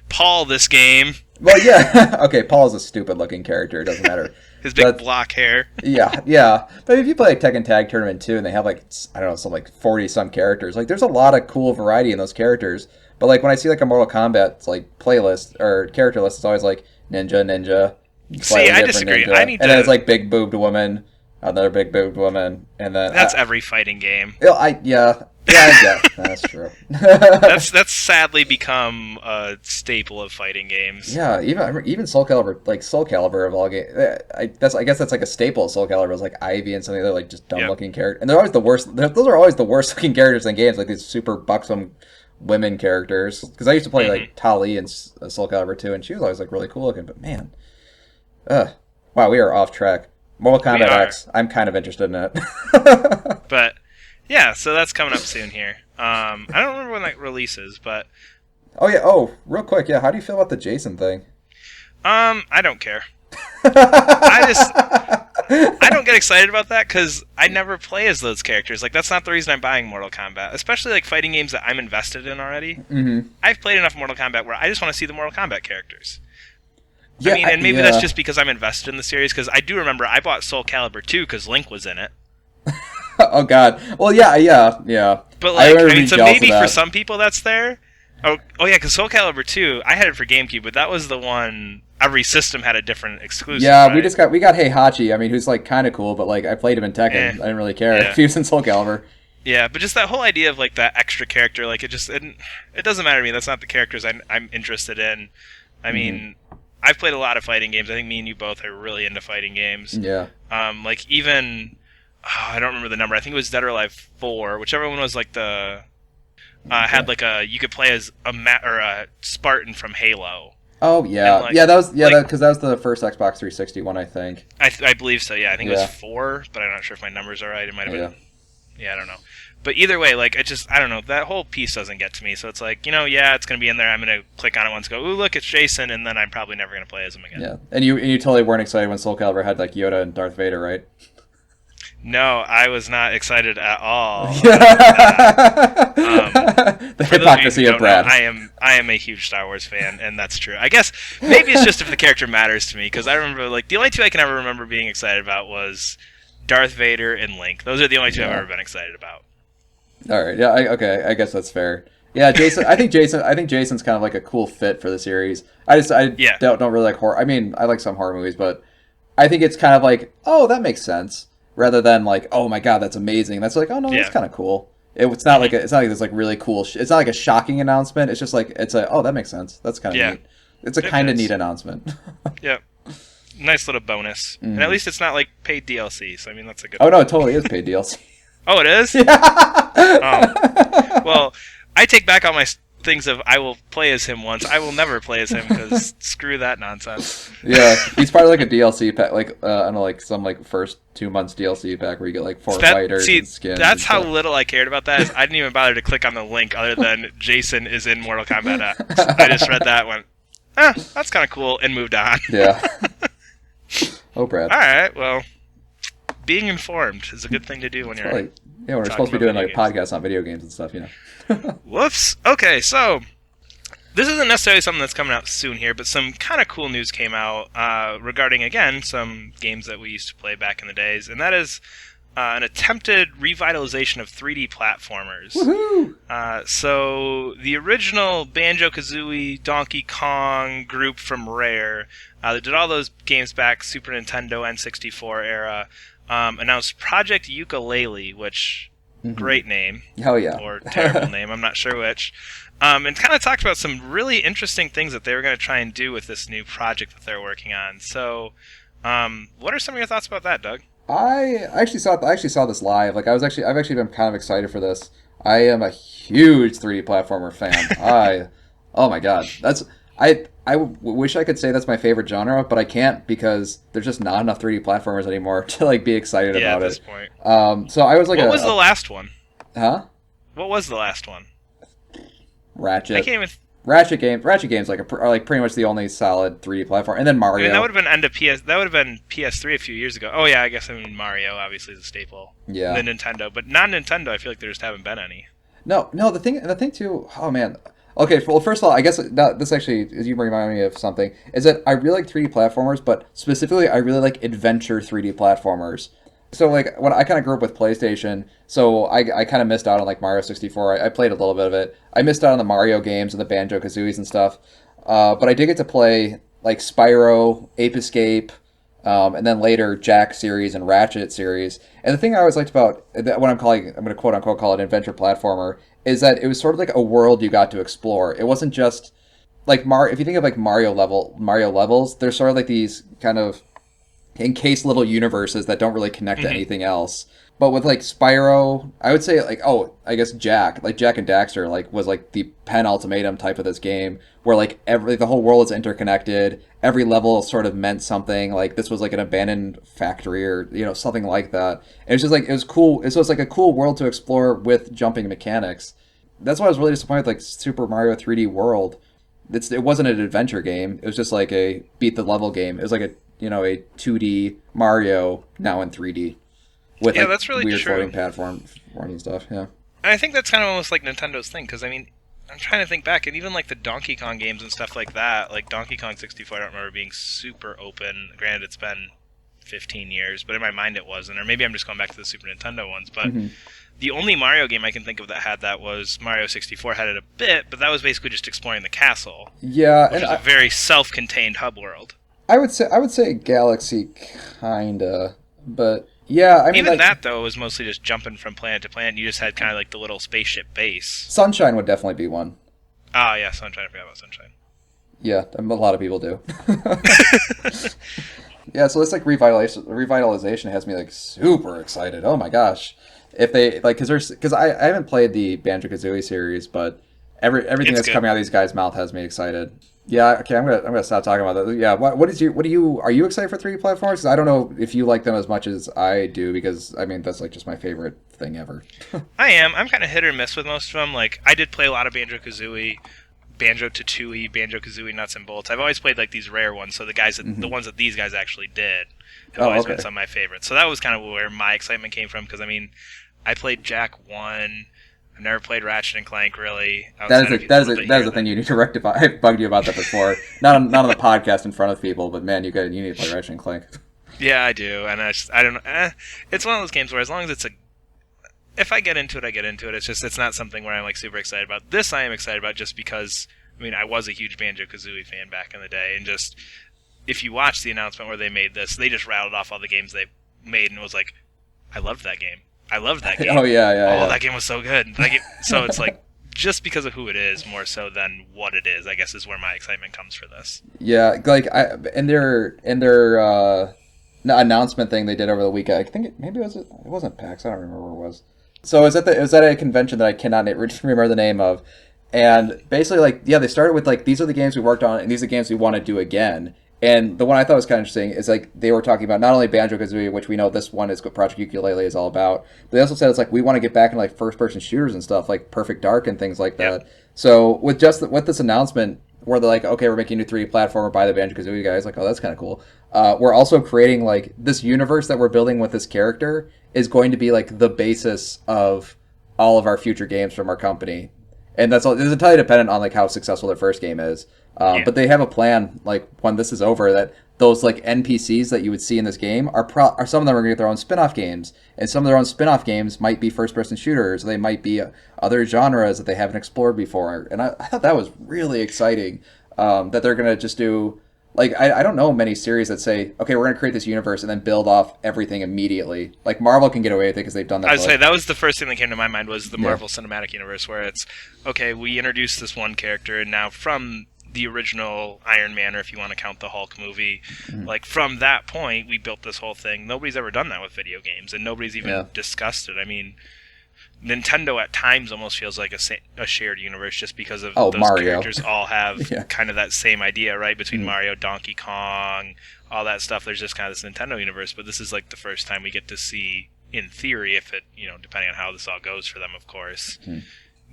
Paul this game. Well, yeah. Okay, Paul's a stupid looking character. It doesn't matter. His big block hair. Yeah. But if you play like Tekken Tag Tournament 2 and they have like, I don't know, some like 40 some characters, like there's a lot of cool variety in those characters. But like when I see like a Mortal Kombat like playlist or character list, it's always like ninja. See, I disagree. Ninja. I need and to. then it's like big boobed woman, another big boobed woman, and then That's every fighting game. Yeah, that's true. That's sadly become a staple of fighting games. Yeah, even Soul Calibur of all games. I guess that's like a staple of Soul Calibur. Is like Ivy and some of the other like just dumb looking characters, and they're always the worst. Those are always the worst looking characters in games, like these super buxom women characters. Because I used to play like Tali in Soul Calibur 2, and she was always like really cool looking. But man, wow, we are off track. Mortal Kombat X. I'm kind of interested in it. But yeah, so that's coming up soon here. I don't remember when that releases, but oh yeah. Oh, real quick. Yeah, how do you feel about the Jason thing? I don't care. I don't get excited about that because I never play as those characters. Like, that's not the reason I'm buying Mortal Kombat. Especially like fighting games that I'm invested in already. Mm-hmm. I've played enough Mortal Kombat where I just want to see the Mortal Kombat characters. Yeah, I mean, and maybe that's just because I'm invested in the series. Because I do remember I bought Soul Calibur 2 because Link was in it. Oh god. Well, yeah. But like, I mean, so maybe for for some people that's there. Oh yeah, because Soul Calibur 2, I had it for GameCube, but that was the one. Every system had a different exclusive. Yeah, right? we got Heihachi. I mean, who's like kind of cool, but like I played him in Tekken. I didn't really care if he was in Soul Calibur. Yeah, but just that whole idea of like that extra character, like it doesn't matter to me. That's not the characters I'm interested in. I mean, I've played a lot of fighting games. I think me and you both are really into fighting games. Yeah. Like even I don't remember the number. I think it was Dead or Alive 4, whichever one was like the had like you could play as a Spartan from Halo. Oh yeah, like, that was because that was the first Xbox 360 one, I think. I believe so. Yeah, I think it was 4, but I'm not sure if my numbers are right. It might have been. Yeah, I don't know. But either way, like I don't know. That whole piece doesn't get to me. So it's like, it's gonna be in there. I'm gonna click on it once, go, ooh, look, it's Jason, and then I'm probably never gonna play as him again. Yeah, and you totally weren't excited when Soul Calibur had like Yoda and Darth Vader, right? No, I was not excited at all. The hypocrisy of Brad. I am a huge Star Wars fan, and that's true. I guess maybe it's just if the character matters to me, because I remember like the only two I can ever remember being excited about was Darth Vader and Link. Those are the only two I've ever been excited about. All right, yeah, okay, I guess that's fair. Yeah, Jason. I think Jason's kind of like a cool fit for the series. I don't really like horror. I mean, I like some horror movies, but I think it's kind of like, oh, that makes sense, rather than like, oh my god, that's amazing. That's like, oh no, that's kind of cool. It's not like this like really cool. It's not like a shocking announcement. It's just like oh, that makes sense. That's kind of neat. It's a kind of neat announcement. Yep. nice little bonus. And at least it's not like paid DLC. So I mean, that's a good. Oh no, it totally is paid DLC. Oh, it is. Yeah. Oh. Well, I take back all my things of I will play as him once. I will never play as him because screw that nonsense. Yeah, he's probably like a DLC pack, like I don't know, like some like first 2 months DLC pack where you get like 4 fighters and skins. That's and how stuff. little I cared about that. Is I didn't even bother to click on the link other than Jason is in Mortal Kombat X. I just read that, went, that's kind of cool, and moved on. Yeah. Oh, Brad. All right, well, being informed is a good thing to do when you're. Like, yeah, when we're talking supposed to be about doing like video podcasts on video games and stuff, you know. Whoops. Okay, so this isn't necessarily something that's coming out soon here, but some kind of cool news came out regarding, again, some games that we used to play back in the days, and that is an attempted revitalization of 3D platformers. Woohoo! So the original Banjo-Kazooie, Donkey Kong group from Rare that did all those games back Super Nintendo N64 era announced Project Ukelele, which great name. Oh yeah. Or terrible name, I'm not sure which. And kind of talked about some really interesting things that they were going to try and do with this new project that they're working on. So, what are some of your thoughts about that, Doug? I actually saw this live. Like I've actually been kind of excited for this. I am a huge 3D platformer fan. Oh my god, I wish I could say that's my favorite genre, but I can't because there's just not enough 3D platformers anymore to like be excited about at this it. Point. So I was like, what was the last one? Huh? What was the last one? Ratchet. I can't even. Ratchet games are like pretty much the only solid 3D platform, and then Mario. I mean, that would have been end of PS. That would have been PS3 a few years ago. Oh yeah, I guess Mario obviously is a staple. Yeah. The Nintendo, but non-Nintendo, I feel like there just haven't been any. No. The thing too. Oh man. Okay. Well, first of all, I guess this actually, as you remind me of something, is that I really like 3D platformers, but specifically, I really like adventure 3D platformers. So like when I kind of grew up with PlayStation, so I kind of missed out on like Mario 64. I played a little bit of it. I missed out on the Mario games and the Banjo-Kazooies and stuff. But I did get to play like Spyro, Ape Escape, and then later Jack series and Ratchet series. And the thing I always liked about what I'm going to quote unquote call it adventure platformer, is that it was sort of like a world you got to explore. It wasn't just like if you think of like Mario levels, they're sort of like these kind of encased little universes that don't really connect to anything else. But with like Spyro, I would say like, I guess Jack and Daxter like was like the penultimatum type of this game, where like the whole world is interconnected. Every level sort of meant something. Like this was like an abandoned factory or something like that. And it was just like it was cool. It was like a cool world to explore with jumping mechanics. That's why I was really disappointed with like Super Mario 3D World. It wasn't an adventure game. It was just like a beat the level game. It was like a 2D Mario now in 3D with that's really weird true. floating platform and stuff. Yeah, and I think that's kind of almost like Nintendo's thing, because I mean, I'm trying to think back, and even like the Donkey Kong games and stuff like that, like Donkey Kong 64, I don't remember being super open. Granted, it's been 15 years, but in my mind it wasn't, or maybe I'm just going back to the Super Nintendo ones. But the only Mario game I can think of that had that was Mario 64. Had it a bit, but that was basically just exploring the castle. Yeah, which is a very self-contained hub world. I would say Galaxy kinda, but yeah, I mean even like, that though was mostly just jumping from planet to planet. You just had kind of like the little spaceship base. Sunshine would definitely be one. Ah, yeah, Sunshine. I forgot about Sunshine. Yeah, a lot of people do. Yeah, so this like revitalization has me like super excited. Oh my gosh, if they like, because I haven't played the Banjo-Kazooie series, but everything It's that's good. coming out of these guys' mouth has me excited. Yeah, okay, I'm gonna stop talking about that. Yeah, are you excited for 3D platforms? 'Cause I don't know if you like them as much as I do, because I mean that's like just my favorite thing ever. I am. I'm kind of hit or miss with most of them. Like I did play a lot of Banjo-Kazooie, Banjo-Tooie, Banjo-Kazooie Nuts and Bolts. I've always played like these rare ones, so the ones that these guys actually did have always been some of my favorites. So that was kind of where my excitement came from, because I mean, I played Jack 1. I've never played Ratchet and Clank really. That is a thing you need to rectify. I bugged you about that before. Not on the podcast in front of people, but man, you need to play Ratchet and Clank. Yeah, I do, and I don't know. It's one of those games where as long as if I get into it, I get into it. It's not something where I'm like super excited about. This I am excited about just because I mean I was a huge Banjo-Kazooie fan back in the day, and just if you watch the announcement where they made this, they just rattled off all the games they made, and it was like, I loved that game. I loved that game. Oh yeah. That game was so good. So it's like just because of who it is more so than what it is, I guess, is where my excitement comes for this. Yeah, like in their announcement thing they did over the weekend. I think maybe it wasn't PAX. I don't remember where it was. So it was at a convention that I cannot remember the name of, and basically like yeah they started with like these are the games we worked on and these are the games we want to do again. And the one I thought was kind of interesting is like they were talking about not only Banjo-Kazooie, which we know this one is what Project Ukulele is all about, but they also said it's like we want to get back into like first-person shooters and stuff like Perfect Dark and things like that. Yep. So with this announcement where they're like, okay, we're making a new 3D platformer by the Banjo-Kazooie guys, like, oh, that's kind of cool. We're also creating like this universe that we're building with this character is going to be like the basis of all of our future games from our company. And that's all. It's entirely dependent on like how successful their first game is. But they have a plan, like when this is over, that those like NPCs that you would see in this game are some of them are going to get their own spin-off games, and some of their own spin-off games might be first-person shooters. They might be other genres that they haven't explored before. And I thought that was really exciting. That they're going to just do like I don't know many series that say, okay, we're going to create this universe and then build off everything immediately. Like Marvel can get away with it because they've done that. I'd say that was the first thing that came to my mind was the Marvel Cinematic Universe, where it's okay, we introduced this one character, and now from the original Iron Man, or if you want to count the Hulk movie, like from that point, we built this whole thing. Nobody's ever done that with video games, and nobody's even discussed it. I mean, Nintendo at times almost feels like a shared universe just because of those Mario. Characters all have kind of that same idea, right? Between Mario, Donkey Kong, all that stuff. There's just kind of this Nintendo universe, but this is like the first time we get to see, in theory, if it, depending on how this all goes for them, of course,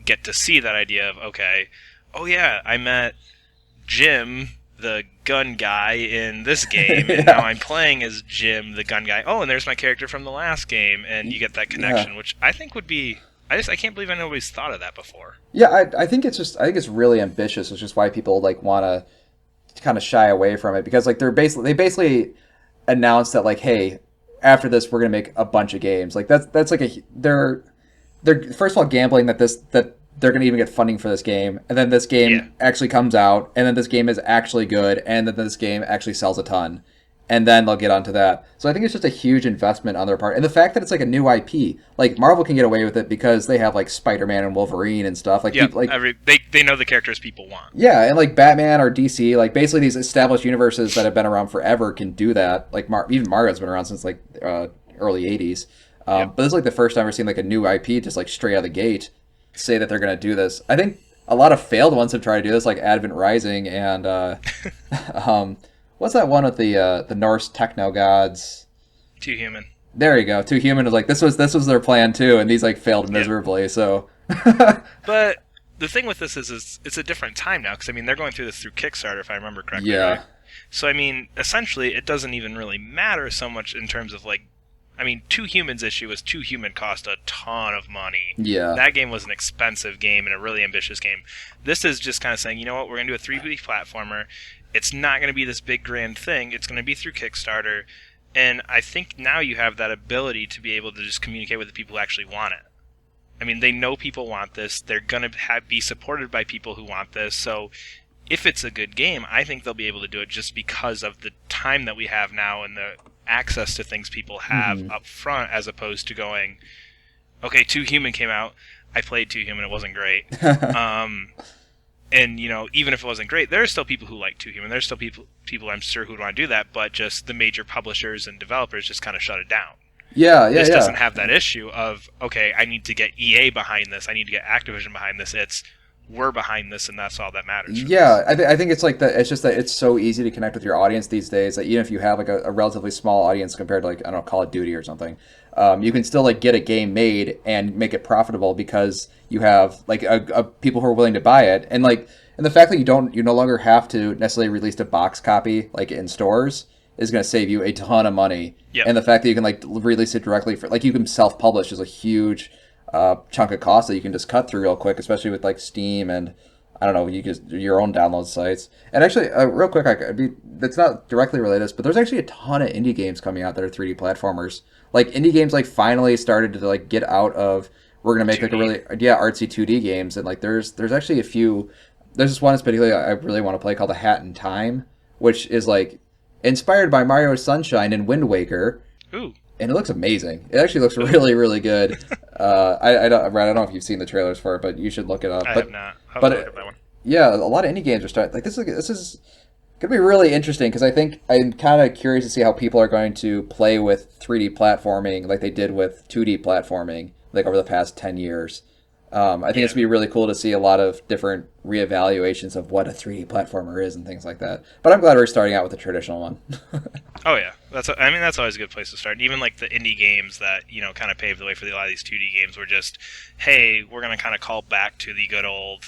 get to see that idea of, okay, oh yeah, I met Jim, the gun guy, in this game, and now I'm playing as Jim, the gun guy. Oh, and there's my character from the last game, and you get that connection, which I think would be. I can't believe nobody's thought of that before. Yeah, I think it's really ambitious, which is why people like want to kind of shy away from it, because like they basically announced that like, hey, after this we're gonna make a bunch of games. Like that's like they're first of all gambling that they're going to even get funding for this game, and then this game actually comes out, and then this game is actually good, and then this game actually sells a ton, and then they'll get onto that. So I think it's just a huge investment on their part. And the fact that it's like a new IP, like Marvel can get away with it because they have like Spider-Man and Wolverine and stuff. Like, people, like they know the characters people want. Yeah, and like Batman or DC, like basically these established universes that have been around forever can do that. Like even Mario's been around since like early 80s. But this is like the first time we're seeing like a new IP just like straight out of the gate say that they're going to do this. I think a lot of failed ones have tried to do this, like Advent Rising and what's that one with the Norse techno gods? Too Human. There you go. Too Human was like this was their plan too, and these like failed miserably. So, but the thing with this is it's a different time now, because I mean they're going through this through Kickstarter, if I remember correctly. Yeah. Right? So I mean, essentially, it doesn't even really matter so much in terms of like. I mean, Two Humans issue was Two Human cost a ton of money. Yeah. That game was an expensive game and a really ambitious game. This is just kind of saying, you know what, we're going to do a 3D platformer. It's not going to be this big grand thing. It's going to be through Kickstarter. And I think now you have that ability to be able to just communicate with the people who actually want it. I mean, they know people want this. They're going to be supported by people who want this. So if it's a good game, I think they'll be able to do it just because of the time that we have now and the access to things people have up front, as opposed to going, okay, Two Human came out, I played Two Human, it wasn't great. And even if it wasn't great, there are still people who like Two Human. There's still people I'm sure who would want to do that, but just the major publishers and developers just kind of shut it down. This doesn't have that issue of, okay, I need to get EA behind this, I need to get Activision behind this. It's we're behind this, and that's all that matters. Yeah, I think it's like that. It's just that it's so easy to connect with your audience these days that even if you have like a relatively small audience compared to like, I don't know, Call of Duty or something, you can still like get a game made and make it profitable because you have like a people who are willing to buy it, and the fact that you no longer have to necessarily release a box copy like in stores is going to save you a ton of money. Yep. And the fact that you can like release it directly for like you can self-publish is a huge chunk of cost that you can just cut through real quick, especially with like Steam and I don't know, your own download sites. And actually, real quick, that's not directly related to this, but there's actually a ton of indie games coming out that are 3D platformers. Like indie games, like finally started to like get out of we're gonna make 2D. Like a really artsy 2D games, and like there's actually a few. There's this one particularly I really want to play called The Hat in Time, which is like inspired by Mario Sunshine and Wind Waker. Ooh. and it looks amazing. It actually looks really, really good. I don't know if you've seen the trailers for it, but you should look it up. I But have not. I'll but look at that one. yeah, a lot of indie games are starting. Like this is gonna be really interesting because I think I'm kind of curious to see how people are going to play with 3D platforming like they did with 2D platforming like over the past 10 years. I think it's gonna be really cool to see a lot of different reevaluations of what a 3D platformer is and things like that. But I'm glad we're starting out with the traditional one. Oh yeah, that's always a good place to start. Even like the indie games that kind of paved the way for a lot of these 2D games were just, hey, we're gonna kind of call back to the good old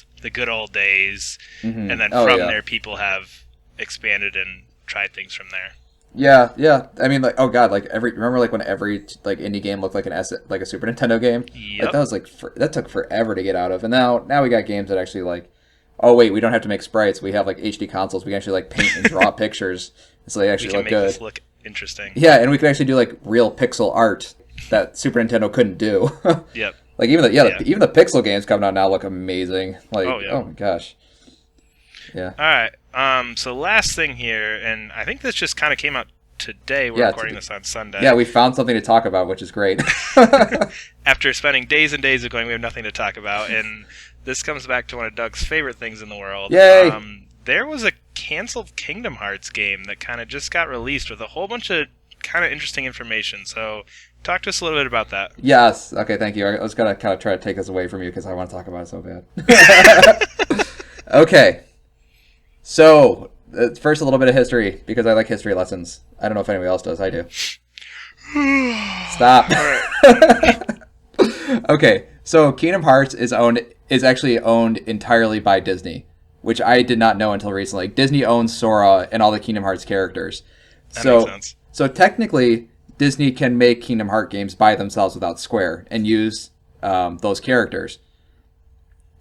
days, Mm-hmm. and then Oh, from yeah. there people have expanded and tried things from there. Yeah, yeah. I mean, like, oh god, like remember like when every like indie game looked like like a Super Nintendo game? Like Yep. that was like that took forever to get out of. And now we got games that actually like, oh wait, we don't have to make sprites. We have like HD consoles. We can actually like paint and draw pictures, so they We actually can look make good. this look interesting. Yeah, and we can actually do like real pixel art that Super Nintendo couldn't do. Yep. Like Yeah. even the pixel games coming out now look amazing. Like Oh, yeah. oh my gosh. Yeah. All right. So last thing here, and I think this just kind of came out today. We're Yeah, recording this on Sunday. Yeah, we found something to talk about, which is great. After spending days and days of going, we have nothing to talk about, and this comes back to one of Doug's favorite things in the world. Yay! There was a canceled Kingdom Hearts game that kind of just got released with a whole bunch of kind of interesting information. So talk to us a little bit about that. Yes. Okay, thank you. I was going to kind of try to take this away from you because I want to talk about it so bad. Okay. So, first a little bit of history because I like history lessons. I don't know if anybody else does. I do. Stop. Okay. So, Kingdom Hearts is actually owned entirely by Disney, which I did not know until recently. Disney owns Sora and all the Kingdom Hearts characters. That makes sense. So technically, Disney can make Kingdom Hearts games by themselves without Square and use those characters.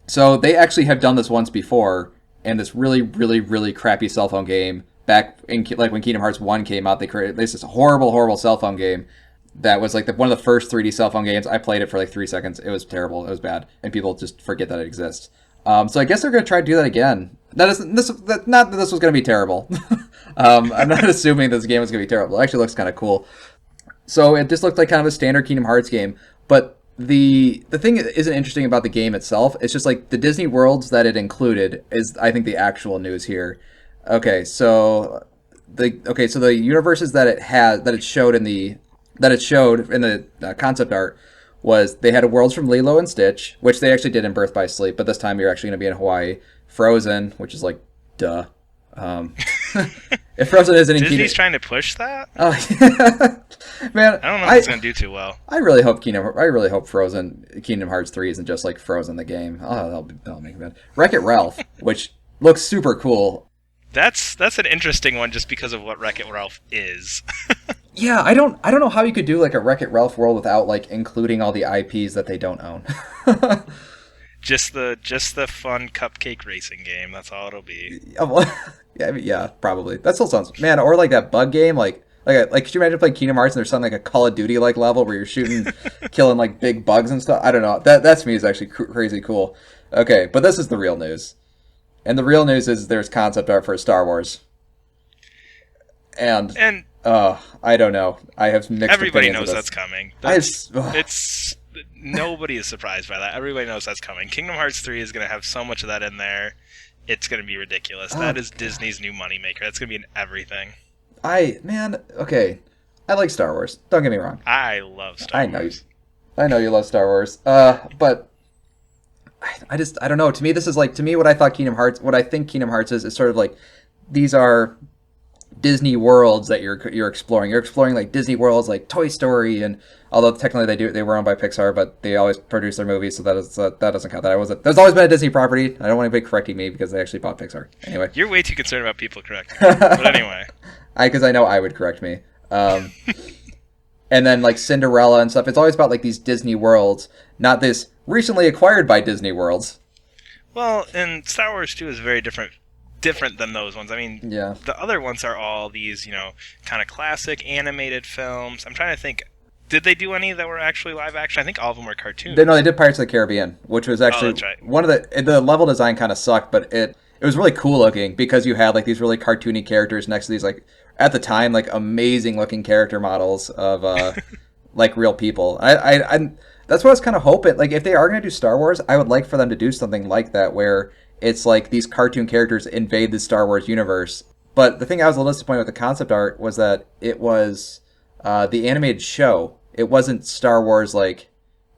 So they actually have done this once before, and this really, really, really crappy cell phone game back in like when Kingdom Hearts 1 came out, they created this horrible, horrible cell phone game that was like one of the first 3D cell phone games. I played it for like 3 seconds. It was terrible. It was bad, and people just forget that it exists. So I guess they're going to try to do that again. Not that this was going to be terrible. I'm not assuming this game was going to be terrible. It actually looks kind of cool. So it just looked like kind of a standard Kingdom Hearts game. But the thing that isn't interesting about the game itself. It's just like the Disney worlds that it included is, I think, the actual news here. Okay, so the universes that it showed in the concept art was they had Worlds from Lilo and Stitch, which they actually did in Birth by Sleep, but this time you're actually going to be in Hawaii. Frozen, which is like, duh. If Frozen isn't in Disney's trying to push that? Oh, man, I don't know if it's going to do too well. I really hope Frozen Kingdom Hearts 3 isn't just like Frozen the game. Oh, that'll make me mad. Wreck-It Ralph, which looks super cool. That's an interesting one just because of what Wreck-It Ralph is. Yeah, I don't know how you could do like a Wreck-It Ralph world without like including all the IPs that they don't own. Just the fun cupcake racing game. That's all it'll be. Yeah, probably. That still sounds, man. Or like that bug game, like could you imagine playing Kingdom Hearts and there's something like a Call of Duty like level where you're shooting, killing like big bugs and stuff? I don't know. That to me is actually crazy cool. Okay, but this is the real news, and the real news is there's concept art for Star Wars, and I don't know. I have mixed. Everybody opinions knows of this. that's coming. It's nobody is surprised by that. Everybody knows that's coming. Kingdom Hearts 3 is going to have so much of that in there. It's going to be ridiculous. That is Disney's new moneymaker. That's going to be in everything. Okay. I like Star Wars. Don't get me wrong. I love Star Wars. I know you love Star Wars. But I don't know. To me, what I think Kingdom Hearts is sort of like these are Disney worlds that you're exploring. You're exploring like Disney worlds, like Toy Story, and although technically they were owned by Pixar, but they always produce their movies, so that doesn't count. There's always been a Disney property. I don't want anybody correcting me because they actually bought Pixar. Anyway, You're way too concerned about people correcting you. But anyway, because I know I would correct me. And then like Cinderella and stuff. It's always about like these Disney worlds, not this recently acquired by Disney worlds. well, and Star Wars 2 is very different than those ones. I mean, Yeah. the other ones are all these, kind of classic animated films. I'm trying to think. Did they do any that were actually live action? I think all of them were cartoons. They did Pirates of the Caribbean, which was actually that's right. one of the level design kind of sucked, but it was really cool looking because you had like these really cartoony characters next to these like at the time, like amazing looking character models of like real people. I that's what I was kind of hoping. Like, if they are going to do Star Wars, I would like for them to do something like that, where it's like these cartoon characters invade the Star Wars universe. But the thing I was a little disappointed with the concept art was that it was the animated show. It wasn't Star Wars like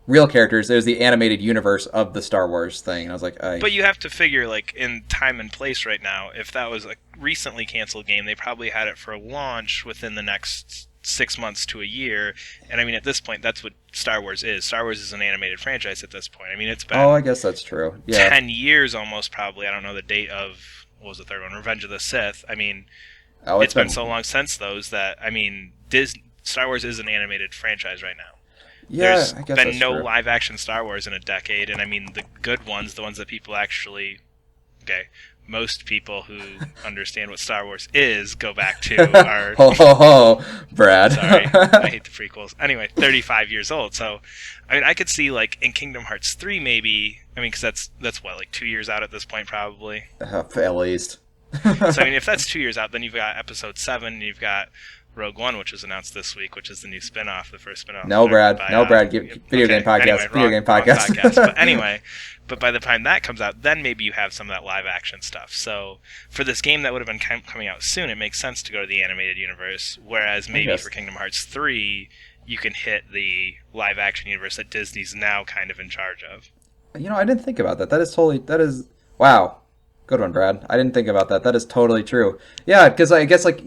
real characters. It was the animated universe of the Star Wars thing. And I was like, But you have to figure, like, in time and place right now, if that was a recently canceled game, they probably had it for a launch within the next 6 months to a year. And I mean, at this point, that's what Star Wars is. Star Wars is an animated franchise at this point. I mean, it's been oh, I guess that's true. Yeah. 10 years almost, probably. I don't know the date of, what was the third one? Revenge of the Sith. I mean, it's been so long since those that, I mean, Star Wars is an animated franchise right now. Yeah, There's I guess been that's no true. live action Star Wars in a decade, and I mean the good ones, the ones that people actually, okay, most people who understand what Star Wars is go back to are. Ho ho ho, Brad. Sorry, I hate the prequels. Anyway, 35 years old. So, I mean, I could see like in Kingdom Hearts 3 maybe. I mean, because that's what, like 2 years out at this point probably. At least. So I mean, if that's 2 years out, then you've got Episode 7, and you've got Rogue One, which was announced this week, which is the new spin-off, the first spin-off. No, Brad. By, no, Brad. Video game podcast. Anyway, Video game podcast. But anyway, but by the time that comes out, then maybe you have some of that live action stuff. So for this game that would have been coming out soon, it makes sense to go to the animated universe. Whereas maybe for Kingdom Hearts 3, you can hit the live action universe that Disney's now kind of in charge of. You know, I didn't think about that. That is wow. Good one, Brad. I didn't think about that. That is totally true. Yeah, because I guess like.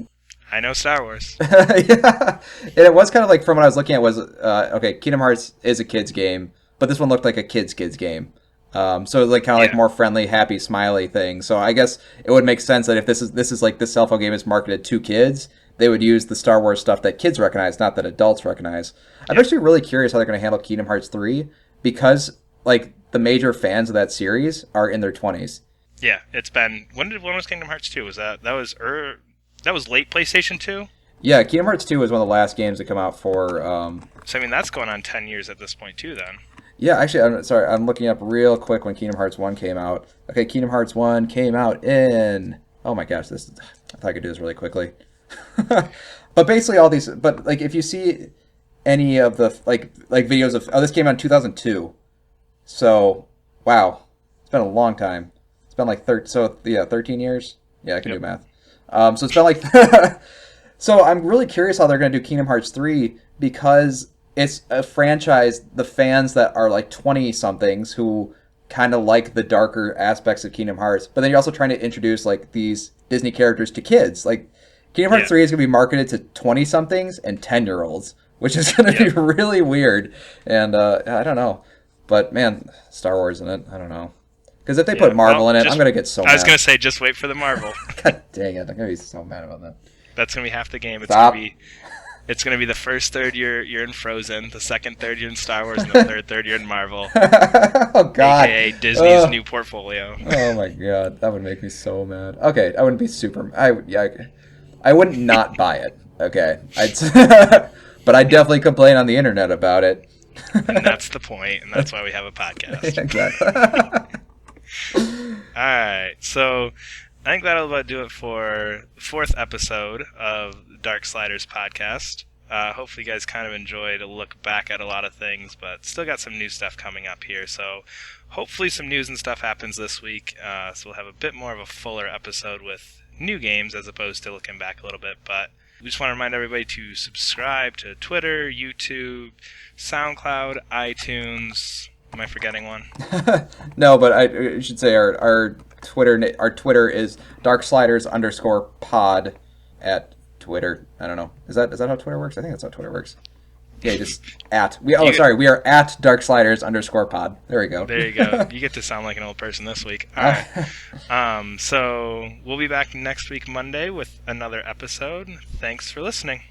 I know Star Wars. Yeah, and it was kind of like, from what I was looking at, was okay. Kingdom Hearts is a kids game, but this one looked like a kids game. So it was like kind of like more friendly, happy, smiley thing. So I guess it would make sense that if this is like this cell phone game is marketed to kids, they would use the Star Wars stuff that kids recognize, not that adults recognize. I'm actually really curious how they're going to handle Kingdom Hearts 3, because like the major fans of that series are in their 20s. Yeah, it's been when was Kingdom Hearts 2? Was that was late PlayStation 2? Yeah, Kingdom Hearts 2 was one of the last games to come out for... So, I mean, that's going on 10 years at this point, too, then. Yeah, actually, I'm looking up real quick when Kingdom Hearts 1 came out. Okay, Kingdom Hearts 1 came out in... Oh my gosh, I thought I could do this really quickly. But basically all these... But, like, if you see any of the, like videos of... Oh, this came out in 2002. So, wow. It's been a long time. It's been like 13 years? Yeah, I can do math. So it's been like... So I'm really curious how they're going to do Kingdom Hearts 3, because it's a franchise, the fans that are like 20-somethings who kind of like the darker aspects of Kingdom Hearts, but then you're also trying to introduce like these Disney characters to kids. Like Kingdom Hearts 3 is going to be marketed to 20-somethings and 10-year-olds, which is going to be really weird. And I don't know. But man, Star Wars in it, I don't know. Because if they put Marvel in it, I'm going to get so mad. I was going to say, just wait for the Marvel. God dang it. I'm going to be so mad about that. That's going to be half the game. Stop. It's going to be the first third you're in Frozen, the second third you're in Star Wars, and the third you're in Marvel. Oh, God. AKA Disney's new portfolio. Oh, my God. That would make me so mad. Okay, I wouldn't be super... I wouldn't not buy it. Okay. But I'd definitely complain on the internet about it. And that's the point, and that's why we have a podcast. Exactly. Alright, so I think that'll about do it for the 4th episode of the Darksliders podcast. Hopefully you guys kind of enjoyed a look back at a lot of things, but still got some new stuff coming up here, so hopefully some news and stuff happens this week, so we'll have a bit more of a fuller episode with new games as opposed to looking back a little bit, but we just want to remind everybody to subscribe to Twitter, YouTube, SoundCloud, iTunes. Am I forgetting one? No, but I should say our Twitter is Darksliders_pod at Twitter. I don't know. Is that how Twitter works? I think that's how Twitter works. Yeah, just at. We are at Darksliders_pod. There we go. There you go. You get to sound like an old person this week. All right. So we'll be back next week, Monday, with another episode. Thanks for listening.